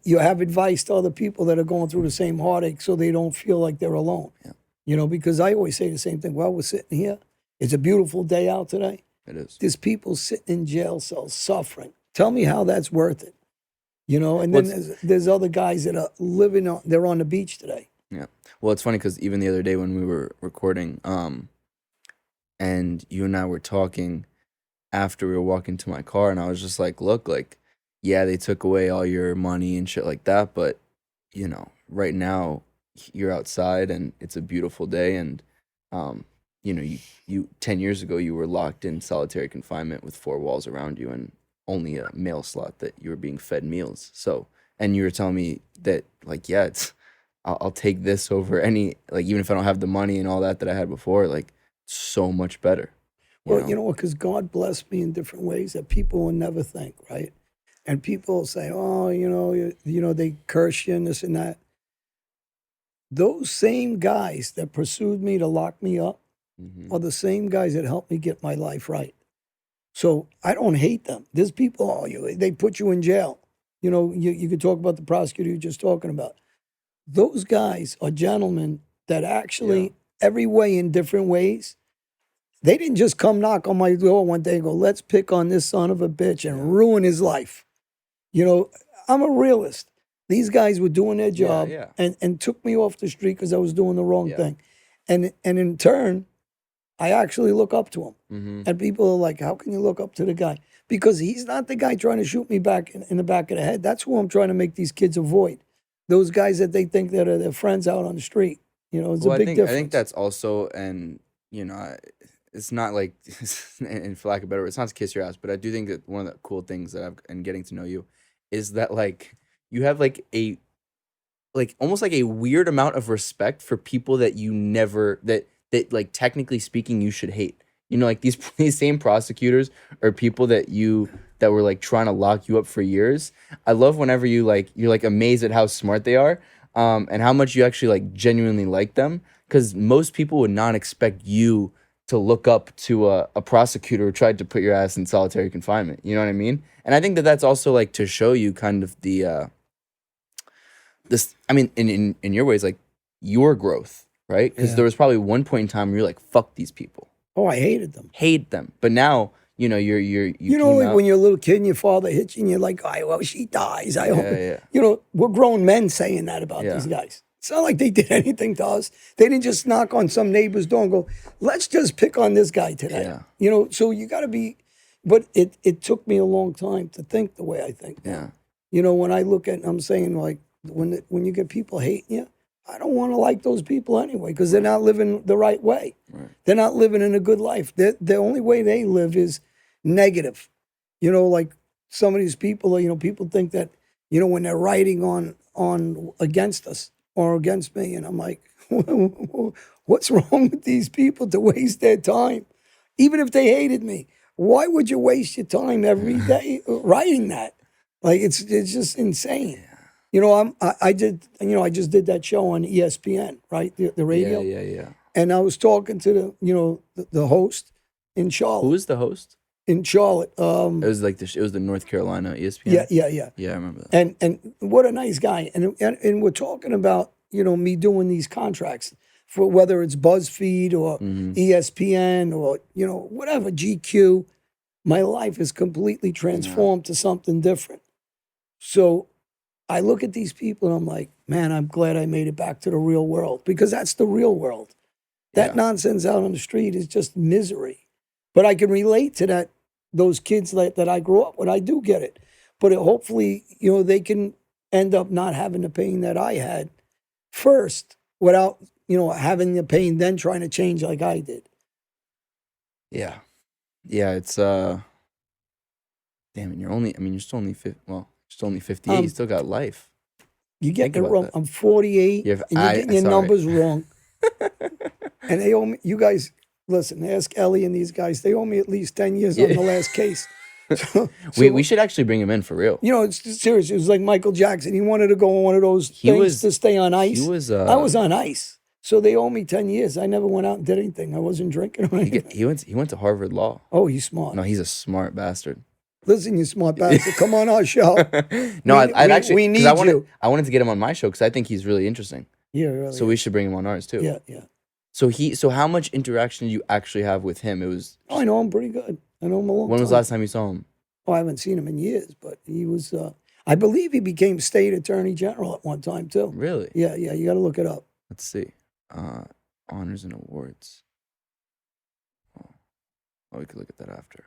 you have advice to other people that are going through the same heartache, so they don't feel like they're alone. Yeah. Because I always say the same thing. Well, we're sitting here. It's a beautiful day out today. It is. There's people sitting in jail cells suffering. Tell me how that's worth it. And then there's other guys that are they're on the beach today. Yeah. Well, it's funny because even the other day when we were recording, and you and I were talking after we were walking to my car, and I was just like, look, like, yeah, they took away all your money and shit like that, but, right now you're outside and it's a beautiful day, and, you 10 years ago, you were locked in solitary confinement with 4 walls around you and only a mail slot that you were being fed meals. So, and you were telling me that, like, yeah, I'll take this over any, like, even if I don't have the money and all that I had before, like, so much better. You know what? Because God blessed me in different ways that people will never think, right? And people say, oh, they curse you and this and that. Those same guys that pursued me to lock me up are the same guys that helped me get my life right. So I don't hate them. There's people, they put you in jail. You could talk about the prosecutor you're just talking about. Those guys are gentlemen that actually, every way in different ways, they didn't just come knock on my door one day and go, let's pick on this son of a bitch and ruin his life. I'm a realist. These guys were doing their job and took me off the street because I was doing the wrong thing. And in turn, I actually look up to him. And people are like, how can you look up to the guy? Because he's not the guy trying to shoot me back in the back of the head. That's who I'm trying to make these kids avoid. Those guys that they think that are their friends out on the street. You know, it's Well, a big I difference. think that's also, and it's not like, and for lack of better, it's not to kiss your ass, but I do think that one of the cool things that I've and getting to know you is that like you have like a like almost like a weird amount of respect for people that you never that like technically speaking you should hate. Like these same prosecutors are people that were like trying to lock you up for years. I love whenever you're like amazed at how smart they are, and how much you actually like genuinely like them. Because most people would not expect you to look up to a prosecutor who tried to put your ass in solitary confinement. You know what I mean? And I think that that's also like to show you kind of the this. I mean, in your ways, like your growth, right? Because there was probably one point in time where you're like, "Fuck these people." Oh, I hated them. Hate them. But now, you know, came like out. when you're a little kid and your father hits you and you're like, "I well, she dies." I hope. Yeah. You know, we're grown men saying that about Yeah. these guys. It's not like they did anything to us. They didn't just knock on some neighbor's door and go, "Let's just pick on this guy today." Yeah. You know, so you got to be. But it took me a long time to think the way I think now. Yeah. You know, when I look at, I'm saying like when you get people hating you, I don't want to like those people anyway because they're not living the right way. Right. They're not living in a good life. The only way they live is negative. You know, like some of these people, people think that, when they're writing on against us or against me, and I'm like, what's wrong with these people to waste their time? Even if they hated me, why would you waste your time every day writing that? Like it's just insane. You know, I just did that show on ESPN, right? The radio. Yeah. And I was talking to the host in Charlotte. Who was the host? In Charlotte. It was like it was the North Carolina ESPN. Yeah. Yeah, I remember that. And what a nice guy. And we're talking about, me doing these contracts for whether it's BuzzFeed or ESPN or, whatever, GQ. My life is completely transformed to something different. So I look at these people and I'm like, man, I'm glad I made it back to the real world because that's the real world. That nonsense out on the street is just misery. But I can relate to those kids that I grew up with. I do get it. But hopefully, they can end up not having the pain that I had first without, having the pain, then trying to change like I did. Yeah. Yeah, it's damn it, you're still only 58. You still got life. You get it wrong. I'm 48 and you're getting your numbers wrong. And they owe me, you guys, listen, ask Ellie and these guys, they owe me at least 10 years on the last case. So, we should actually bring him in for real. It's serious. It was like Michael Jackson. He wanted to go on one of those things to stay on ice. I was on ice. So they owe me 10 years. I never went out and did anything. I wasn't drinking or anything. He went to Harvard Law. Oh, he's smart. No, he's a smart bastard. Listen, you smart bastard. Come on our show. No, we need you. I wanted to get him on my show because I think he's really interesting. Yeah, really. So we should bring him on ours too. Yeah. So how much interaction did you actually have with him? It was. I know him pretty good. I know him a long time. When was the last time you saw him? Oh, I haven't seen him in years, but he was. I believe he became state attorney general at one time too. Really? Yeah. You got to look it up. Let's see. Honors and awards. Oh, we could look at that after.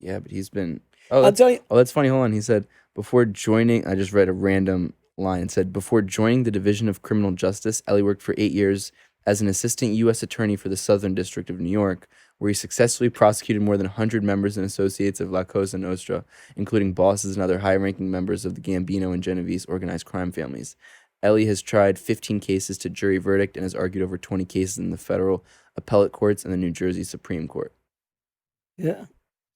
Yeah, but he's been. I'll tell you. Oh, that's funny. Hold on. He said before joining. I just read a random line. It said before joining the Division of Criminal Justice, Ellie worked for 8 years as an assistant U.S. attorney for the Southern District of New York, where he successfully prosecuted more than 100 members and associates of La Cosa Nostra, including bosses and other high-ranking members of the Gambino and Genovese organized crime families. Ellie has tried 15 cases to jury verdict and has argued over 20 cases in the federal appellate courts and the New Jersey Supreme Court. Yeah.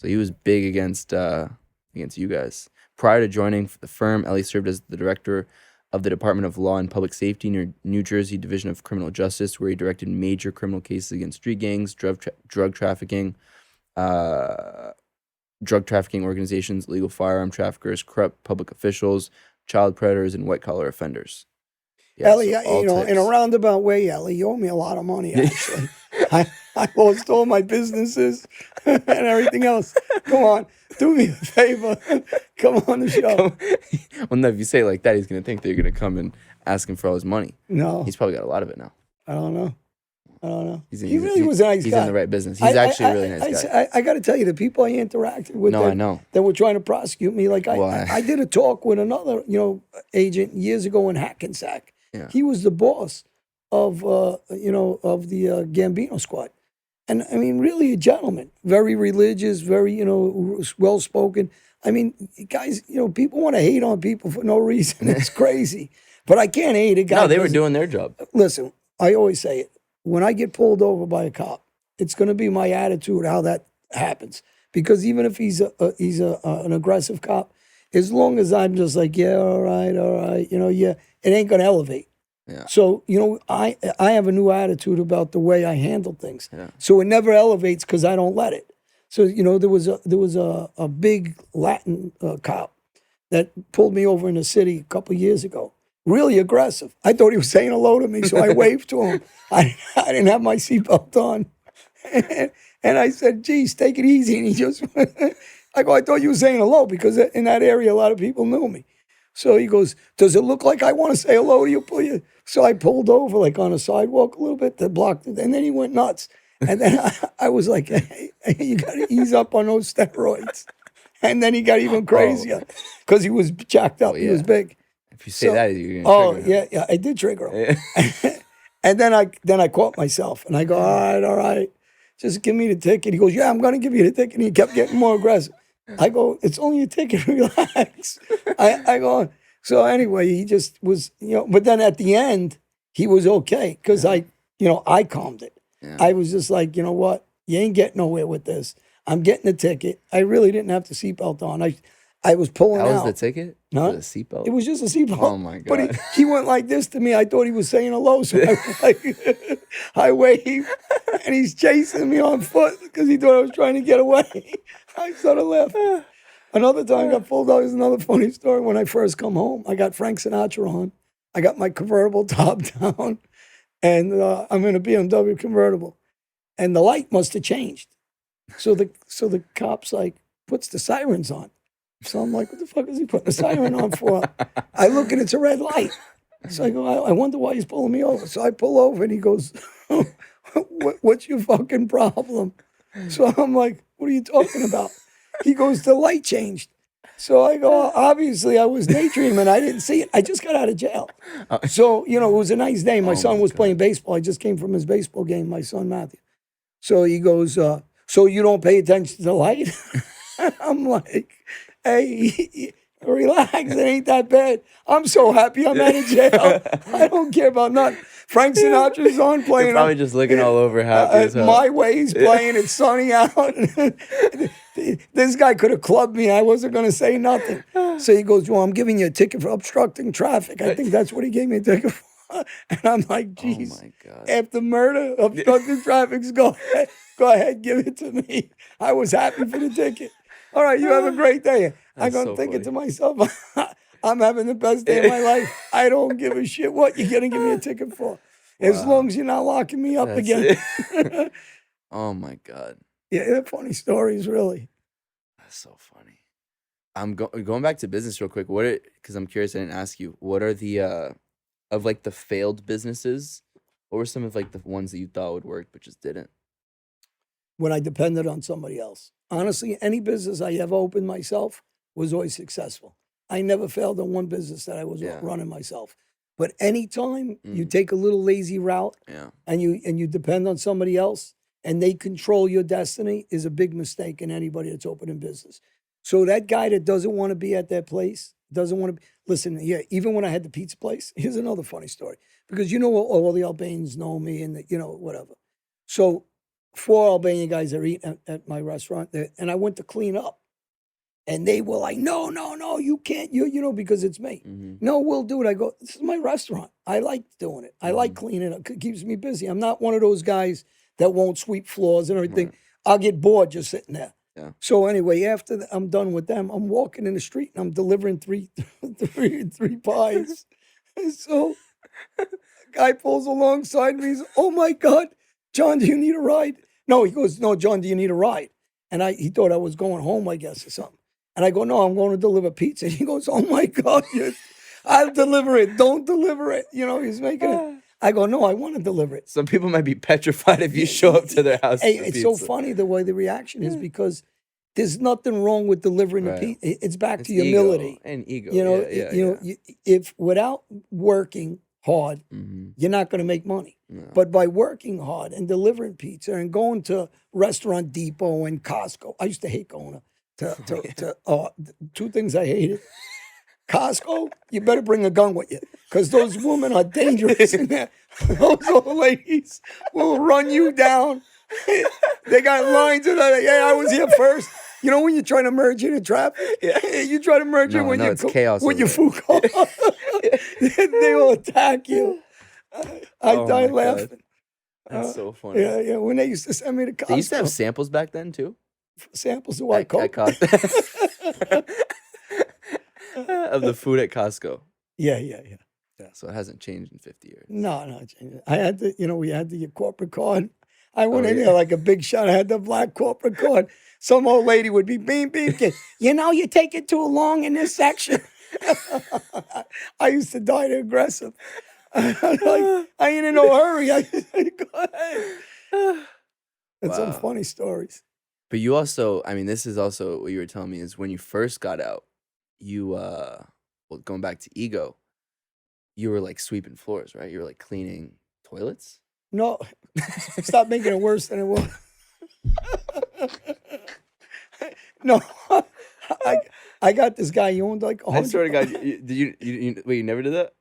So he was big against you guys. Prior to joining the firm, Ellie served as the director of the Department of Law and Public Safety near New Jersey Division of Criminal Justice, where he directed major criminal cases against street gangs, drug trafficking organizations, illegal firearm traffickers, corrupt public officials, child predators, and white-collar offenders. Yeah, Ellie, so in a roundabout way, Ellie, you owe me a lot of money, actually. I lost all my businesses and everything else. Come on, do me a favor. Come on the show. Well, no, if you say it like that, he's going to think that you're going to come and ask him for all his money. No. He's probably got a lot of it now. I don't know. He really was a nice guy. He's in the right business. He's actually a really nice guy. I got to tell you, the people I interacted with I know. that were trying to prosecute me, like I did a talk with another, agent years ago in Hackensack. Yeah. He was the boss of of the Gambino squad. And I mean, really a gentleman, very religious, very, well spoken. I mean, guys, people want to hate on people for no reason. It's crazy. But I can't hate a guy. No, they were 'cause- doing their job. Listen, I always say it. When I get pulled over by a cop, it's going to be my attitude how that happens. Because even if he's an aggressive cop, as long as I'm just like, yeah, all right, yeah, it ain't going to elevate. Yeah. So, I have a new attitude about the way I handle things. Yeah. So it never elevates because I don't let it. So, there was a big Latin cop that pulled me over in the city a couple of years ago. Really aggressive. I thought he was saying hello to me, so I waved to him. I didn't have my seatbelt on. And I said, geez, take it easy. And he just, I go, I thought you were saying hello because in that area, a lot of people knew me. So he goes, does it look like I want to say hello to you? So I pulled over like on a sidewalk a little bit to block it. And then he went nuts. And then I was like, hey, you got to ease up on those steroids. And then he got even crazier because he was jacked up. Oh, yeah. He was big. If you say that, you're gonna trigger him. Yeah, I did trigger him. And then I caught myself and I go, all right, just give me the ticket. He goes, yeah, I'm going to give you the ticket. And he kept getting more aggressive. I go, it's only a ticket, relax. I go, so anyway, he just was, but then at the end, he was okay because I calmed it. Yeah. I was just like, you know what? You ain't getting nowhere with this. I'm getting a ticket. I really didn't have the seatbelt on. I was pulling That out. was the ticket? Huh? The seatbelt? It was just a seatbelt. Oh, my But God. he went like this to me. I thought he was saying hello. So I waved. And he's chasing me on foot because he thought I was trying to get away. I sort of left. Another time I got pulled out. Is another funny story. When I first come home, I got Frank Sinatra on. I got my convertible top down. And I'm in a BMW convertible. And the light must have changed. So the cop's like, puts the sirens on. So I'm like, what the fuck is he putting the siren on for? I look and it's a red light. So I go, I wonder why he's pulling me over. So I pull over and he goes, what's your fucking problem? So I'm like, what are you talking about? He goes, the light changed. So I go, obviously I was daydreaming. I didn't see it. I just got out of jail. So, it was a nice day. My son was playing baseball. I just came from his baseball game, my son Matthew. So he goes, so you don't pay attention to the light? I'm like, hey, relax, it ain't that bad. I'm so happy I'm out of jail. I don't care about nothing. Frank Sinatra's on playing. You're probably just looking all over happy as hell. My Way's playing, it's sunny out. This guy could have clubbed me. I wasn't going to say nothing. So he goes, well, I'm giving you a ticket for obstructing traffic. I think that's what he gave me a ticket for. And I'm like, geez, Oh, my God. after murder, obstructing traffic, go ahead, give it to me. I was happy for the ticket. All right, you have a great day. I'm going to so think it funny. to myself, I'm having the best day of my life. I don't give a shit what you're going to give me a ticket for. As long as you're not locking me up That's again. it. Oh, my God. Yeah, they're funny stories, really. That's so funny. I'm going back to business real quick. Because I'm curious, I didn't ask you, what are the, of like the failed businesses, what were some of like the ones that you thought would work but just didn't? When I depended on somebody else. Honestly, any business I ever opened myself was always successful. I never failed in one business that I was running myself. But anytime you take a little lazy route and you depend on somebody else and they control your destiny is a big mistake in anybody that's opening business. So that guy that doesn't want to be at that place, doesn't want to listen, even when I had the pizza place, here's another funny story. Because all the Albanians know me and whatever. So 4 Albanian guys are eating at my restaurant there, and I went to clean up. And they were like, no, you can't, because it's me. Mm-hmm. No, we'll do it. I go, this is my restaurant. I like doing it. I like cleaning up. It keeps me busy. I'm not one of those guys that won't sweep floors and everything. Right. I'll get bored just sitting there. Yeah. So anyway, after I'm done with them, I'm walking in the street and I'm delivering three pies. So a guy pulls alongside me. He's, oh my God, John, do you need a ride? No, he goes, no, John, do you need a ride? And he thought I was going home, I guess, or something. And I go, no, I'm going to deliver pizza. And he goes, oh my God, I'll deliver it. Don't deliver it. He's making it. I go, no, I want to deliver it. Some people might be petrified if you show up to their house. Hey, for it's pizza. so funny the way the reaction is because there's nothing wrong with delivering the Right. pizza. It's back It's to humility. ego and ego. If without working hard, you're not going to make money. No. But by working hard and delivering pizza and going to Restaurant Depot and Costco, I used to hate going to two things I hated. Costco, you better bring a gun with you because those women are dangerous in there. Those old ladies will run you down. They got lines of that. Yeah, I was here first. You know when you're trying to merge in traffic? Yeah. You try to merge in when it's chaos with over your food call. They will attack you. I died laughing. That's so funny. Yeah. When they used to send me to Costco. They used to have samples back then too? Samples of what? Of the food at Costco. Yeah. So it hasn't changed in 50 years. No. I had we had the corporate card. I went in there like a big shot. I had the black corporate card. Some old lady would be beep. You take it too long in this section. I used to die to aggressive. I ain't in no hurry. Go ahead. That's some funny stories. But you also, this is also what you were telling me is when you first got out, you, going back to ego, you were like sweeping floors, right? You were like cleaning toilets? No, stop making it worse than it was. No, I got this guy. He owned like 100. I swear to God, did you wait? You never did that?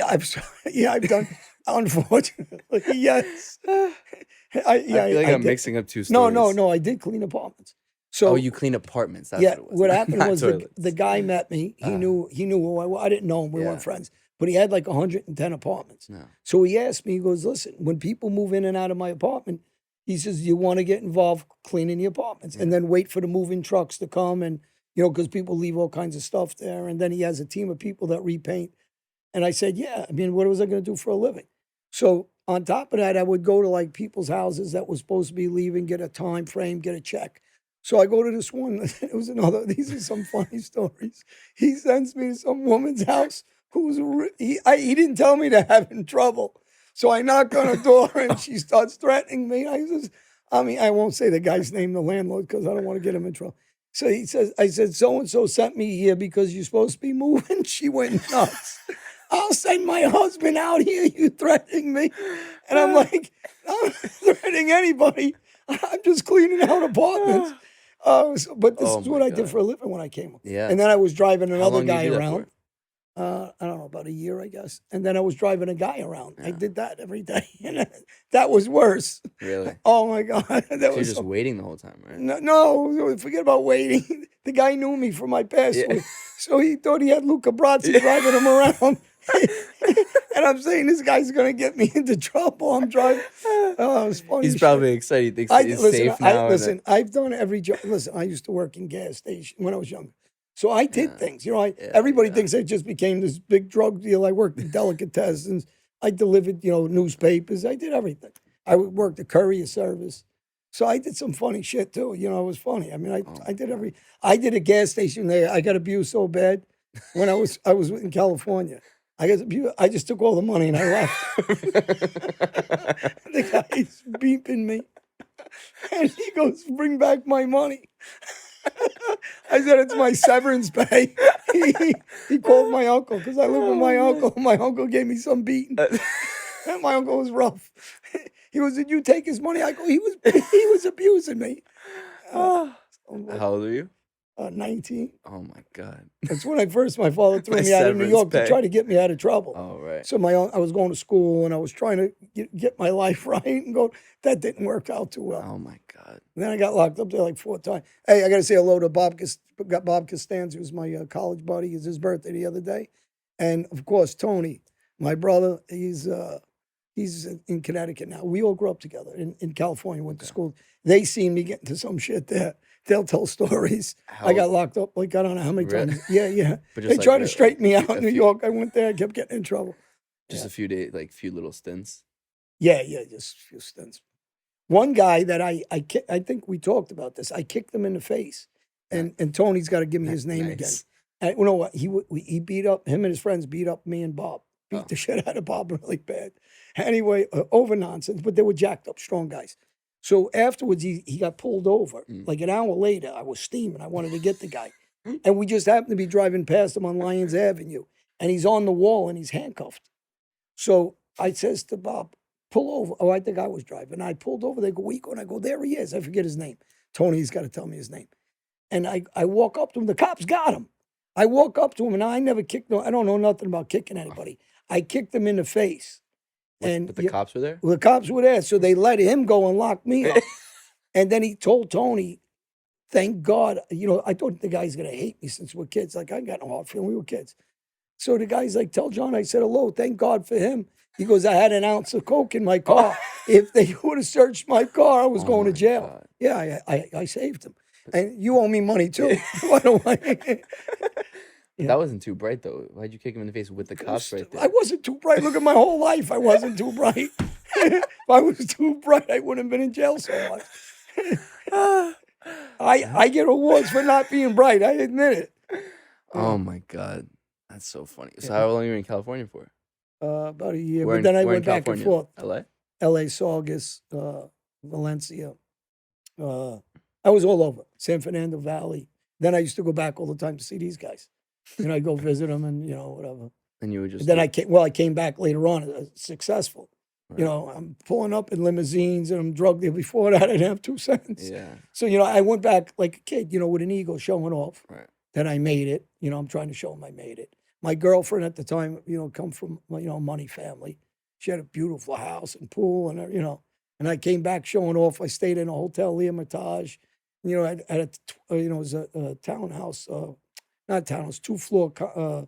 I've done. Unfortunately, yes. I feel like I'm mixing up two stories. No. I did clean apartments. So you clean apartments? That's what it was. What happened was the guy met me. He knew who I was. I didn't know him. We weren't friends. But he had like 110 apartments. No. So he asked me, he goes, listen, when people move in and out of my apartment, he says, you want to get involved cleaning the apartments and then wait for the moving trucks to come and, because people leave all kinds of stuff there. And then he has a team of people that repaint. And I said, yeah, what was I going to do for a living? So on top of that, I would go to like people's houses that was supposed to be leaving, get a time frame, get a check. So I go to this one. It was these are some funny stories. He sends me to some woman's house he didn't tell me to have in trouble. So I knock on her door and she starts threatening me. I won't say the guy's name, the landlord, because I don't want to get him in trouble. So I said, so-and-so sent me here because you're supposed to be moving. She went nuts. I'll send my husband out here, you threatening me. And I'm like, I'm not threatening anybody. I'm just cleaning out apartments. But this is what I did for a living when I came up. Yeah. And then I was driving another guy around. I don't know, about a year, I guess. And then I was driving a guy around. Yeah. I did that every day. And that was worse. Really? Oh, my God. So you're just waiting the whole time, right? No, forget about waiting. The guy knew me from my past. Yeah. So he thought he had Luca Brazzi driving him around. And I'm saying this guy's going to get me into trouble. I'm driving. Oh, it was funny. He's probably excited. He thinks he's safe now. I've done every job. Listen, I used to work in gas station when I was younger. So I did things, everybody thinks I just became this big drug deal. I worked in delicatessens. I delivered, newspapers. I did everything. I worked a courier service. So I did some funny shit too. It was funny. I did a gas station there. I got abused so bad when I was in California. I just took all the money and I left. The guy's beeping me. And he goes, bring back my money. I said, it's my severance pay. He called my uncle because I live with my uncle. My uncle gave me some beating. And my uncle was rough. He goes, did you take his money? I go, he was abusing me. How old are you? 19. Oh, my God. That's when my father threw me out of New York to try to get me out of trouble. Oh, right. So I was going to school and I was trying to get my life right and that didn't work out too well. Oh, my God. And then I got locked up there like 4 times. Hey, I got to say hello to Bob Costanza, who's my college buddy. It's his birthday the other day. And, of course, Tony, my brother, he's in Connecticut now. We all grew up together in California, went to school. They seen me get into some shit there. They'll tell stories. I got locked up like I don't know how many times. Yeah. They tried to straighten me out in New York. I went there. I kept getting in trouble. Just a few days, like a few little stints. Yeah, just a few stints. One guy that I think we talked about this. I kicked him in the face, and Tony's got to give me his name again. And you know what? He beat up him and his friends beat up me and Bob. Beat the shit out of Bob really bad. Anyway, over nonsense, but they were jacked up, strong guys. So afterwards, he got pulled over. Like an hour later, I was steaming. I wanted to get the guy. And we just happened to be driving past him on Lyons Avenue. And he's on the wall and he's handcuffed. So I says to Bob, pull over. Oh, I think I was driving. I pulled over. They go, where you going? I go, there he is. I forget his name. Tony's got to tell me his name. And I walk up to him. The cops got him. I walk up to him, and I never kicked no. I don't know nothing about kicking anybody. I kicked him in the face. But the cops were there? Well, the cops were there, so they let him go and lock me up. And then he told Tony, thank God, I thought the guy's going to hate me since we're kids. Like, I got no hard feeling. We were kids. So the guy's like, tell John I said hello. Thank God for him. He goes, I had an ounce of coke in my car. If they would have searched my car, I was going to jail. God. Yeah, I saved him. And you owe me money, too. Why don't I? That wasn't too bright, though. Why'd you kick him in the face with the cops right there? I wasn't too bright. Look at my whole life. I wasn't too bright. If I was too bright, I wouldn't have been in jail so much. I get awards for not being bright. I admit it. Oh, my God. That's so funny. So how long were you in California for? About a year. Where But then I where went back and forth. L.A.? L.A., Saugus, Valencia. I was all over. San Fernando Valley. Then I used to go back all the time to see these guys. I go visit them and, whatever. And you were just... Then I came back later on successful. Right. I'm pulling up in limousines and I'm drugged there. Before that, I didn't have 2 cents. Yeah. So, I went back like a kid, with an ego showing off. Right. That I made it. I'm trying to show them I made it. My girlfriend at the time, come from, money family. She had a beautiful house and pool and, and I came back showing off. I stayed in a hotel, Hermitage, at it was a townhouse, not townhouse, 2-floor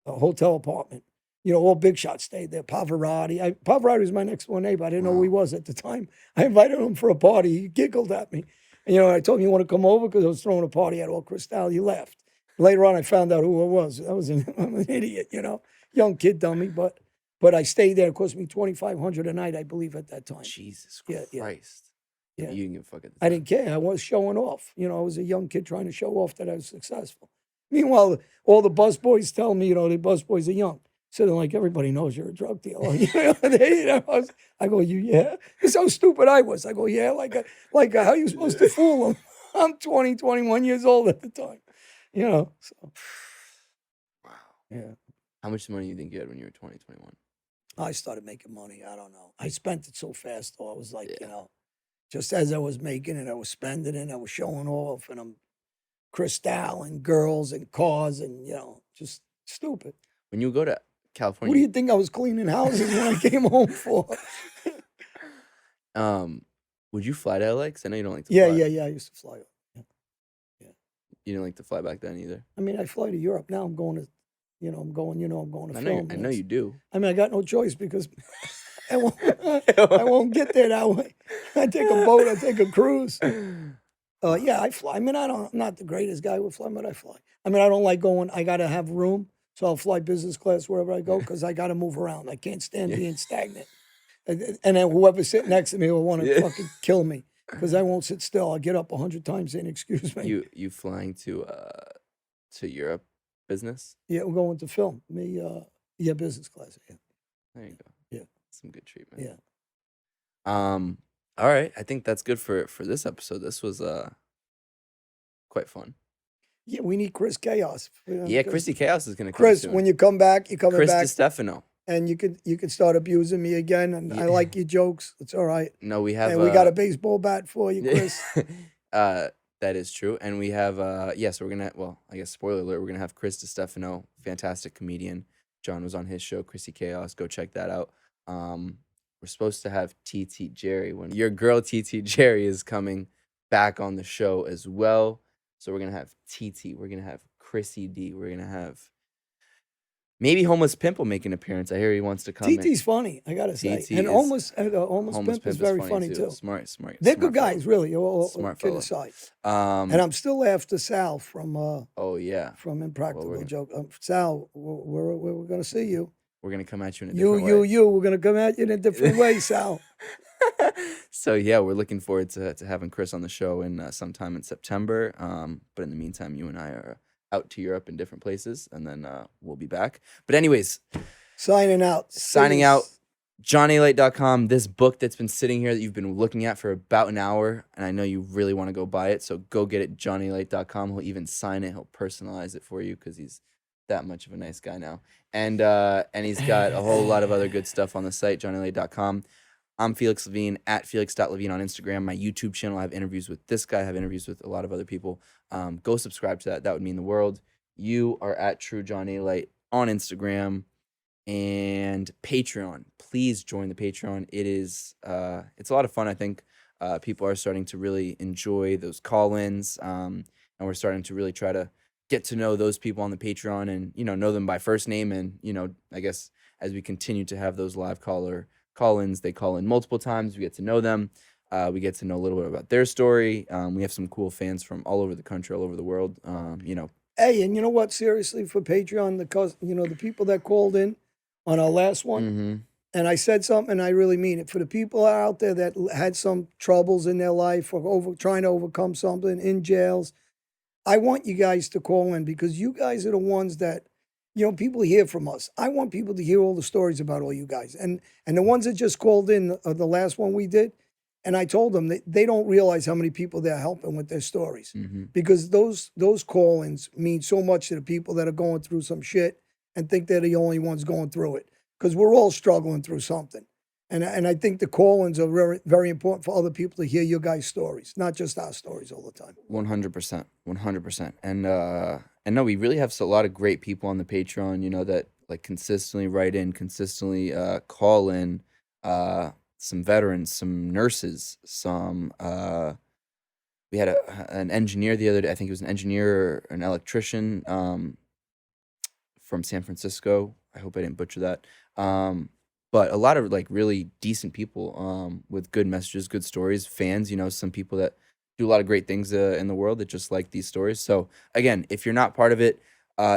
hotel apartment. All big shots stayed there. Pavarotti. Pavarotti was my next door neighbor. I didn't know who he was at the time. I invited him for a party. He giggled at me. And, I told him, you want to come over? Because I was throwing a party at all Cristal. He left. Later on, I found out who it was. I'm an idiot, young kid dummy. But I stayed there. It cost me $2,500 a night, I believe, at that time. Jesus Yeah. Christ. Yeah. You didn't give a fuck at the I time. didn't care. I was showing off. I was a young kid trying to show off that I was successful. Meanwhile, all the bus boys tell me, the bus boys are young. So they're like, everybody knows you're a drug dealer. I go, yeah? That's how stupid I was. I go, yeah, like how you supposed to fool them? I'm 20, 21 years old at the time. So. Wow. Yeah. How much money do you think you had when you were 20, 21? I started making money. I don't know. I spent it so fast, though. I was like, just as I was making it, I was spending it. I was showing off, and I'm Cristal and girls and cars and, just stupid. When you go to California... What do you think I was cleaning houses when I came home for? Would you fly to LA? Because I know you don't like to Yeah, fly. I used to fly. Yeah. You didn't like to fly back then either? I mean, I fly to Europe. Now I'm going to, I'm going to film. I know you do. I mean, I got no choice because I won't get there that way. I take a boat, I take a cruise. Yeah, I fly. I mean, I'm not the greatest guy with flying, but I fly. I mean, I don't like going, I got to have room. So I'll fly business class wherever I go because I got to move around. I can't stand being stagnant. And then whoever's sitting next to me will want to fucking kill me because I won't sit still. I'll get up 100 times saying, excuse me. You flying to Europe business? Yeah, we're going to film. Business class. Yeah. There you go. Yeah. Some good treatment. Yeah. All right. I think that's good for this episode. This was quite fun. Yeah, we need Chris Chaos. Yeah, Chrissy Chaos is gonna come Chris, soon. when you come back, you're coming Chris back. DiStefano. And you could start abusing me again. And I like your jokes. It's all right. No, we have. And we got a baseball bat for you, Chris. That is true. And we have. So we're gonna. Well, I guess spoiler alert. We're gonna have Chris DiStefano, fantastic comedian. John was on his show, Chrissy Chaos. Go check that out. We're supposed to have TT Jerry when your girl TT Jerry is coming back on the show as well. So we're gonna have TT. We're gonna have Chrissy D. We're gonna have maybe Homeless Pimp will make an appearance. I hear he wants to come. TT's funny, I gotta say, TT and is- Homeless Pimp is very funny too. Smart. They're good guys, really. All Smart kid fella. aside. And And I'm still after Sal from oh yeah, from Impractical Well, we're Joke. Sal, we're gonna see you. we're gonna come at you in a different way. We're gonna come at you in a different way, Sal. So yeah, we're looking forward to having Chris on the show in sometime in September. But in the meantime, you and I are out to Europe in different places, and then we'll be back. But anyways, Signing out. JohnALite.com. This book that's been sitting here that you've been looking at for about an hour, and I know you really want to go buy it, so go get it. JohnALite.com. He'll even sign it. He'll personalize it for you because he's that much of a nice guy now. And he's got a whole lot of other good stuff on the site, johnla.com. I'm Felix Levine at Felix.Levine on Instagram. My YouTube channel, I have interviews with this guy, I have interviews with a lot of other people. Go subscribe to that. That would mean the world. You are at True John Alite on Instagram and Patreon. Please join the Patreon. It's a lot of fun, I think. People are starting to really enjoy those call-ins, and we're starting to really try to get to know those people on the Patreon and, know them by first name. And, I guess as we continue to have those live call-ins, they call in multiple times. We get to know them. We get to know a little bit about their story. We have some cool fans from all over the country, all over the world. Hey, and you know what? Seriously, for Patreon, the people that called in on our last one, and I said something, and I really mean it. For the people out there that had some troubles in their life or trying to overcome something in jails, I want you guys to call in because you guys are the ones that, people hear from us. I want people to hear all the stories about all you guys. And the ones that just called in, the last one we did, and I told them that they don't realize how many people they're helping with their stories because those call-ins mean so much to the people that are going through some shit and think they're the only ones going through it because we're all struggling through something. And I think the call-ins are very, very important for other people to hear your guys' stories, not just our stories all the time. 100%, 100%. And no, we really have a lot of great people on the Patreon, that like consistently write in, consistently call in, some veterans, some nurses, some, we had an engineer the other day. I think it was an engineer or an electrician from San Francisco. I hope I didn't butcher that. But a lot of like really decent people with good messages, good stories, fans, some people that do a lot of great things in the world that just like these stories. So again, if you're not part of it,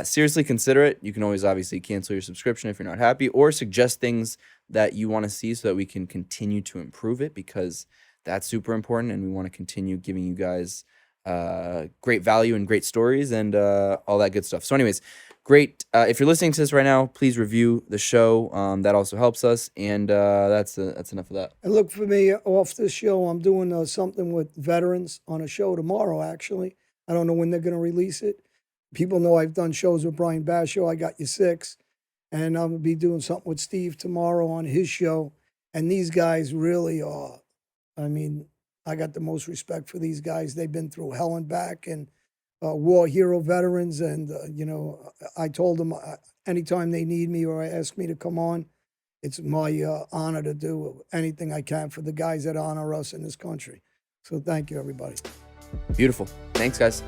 seriously consider it. You can always obviously cancel your subscription if you're not happy or suggest things that you want to see so that we can continue to improve it because that's super important and we want to continue giving you guys great value and great stories and all that good stuff. So anyways, great. If you're listening to this right now, please review the show. That also helps us. And that's enough of that. And look for me off this show. I'm doing something with veterans on a show tomorrow, actually. I don't know when they're going to release it. People know I've done shows with Brian Basho. I Got You 6. And I'm going to be doing something with Steve tomorrow on his show. And these guys really are, I got the most respect for these guys. They've been through hell and back and war hero veterans. And, I told them anytime they need me or ask me to come on, it's my honor to do anything I can for the guys that honor us in this country. So thank you, everybody. Beautiful. Thanks, guys.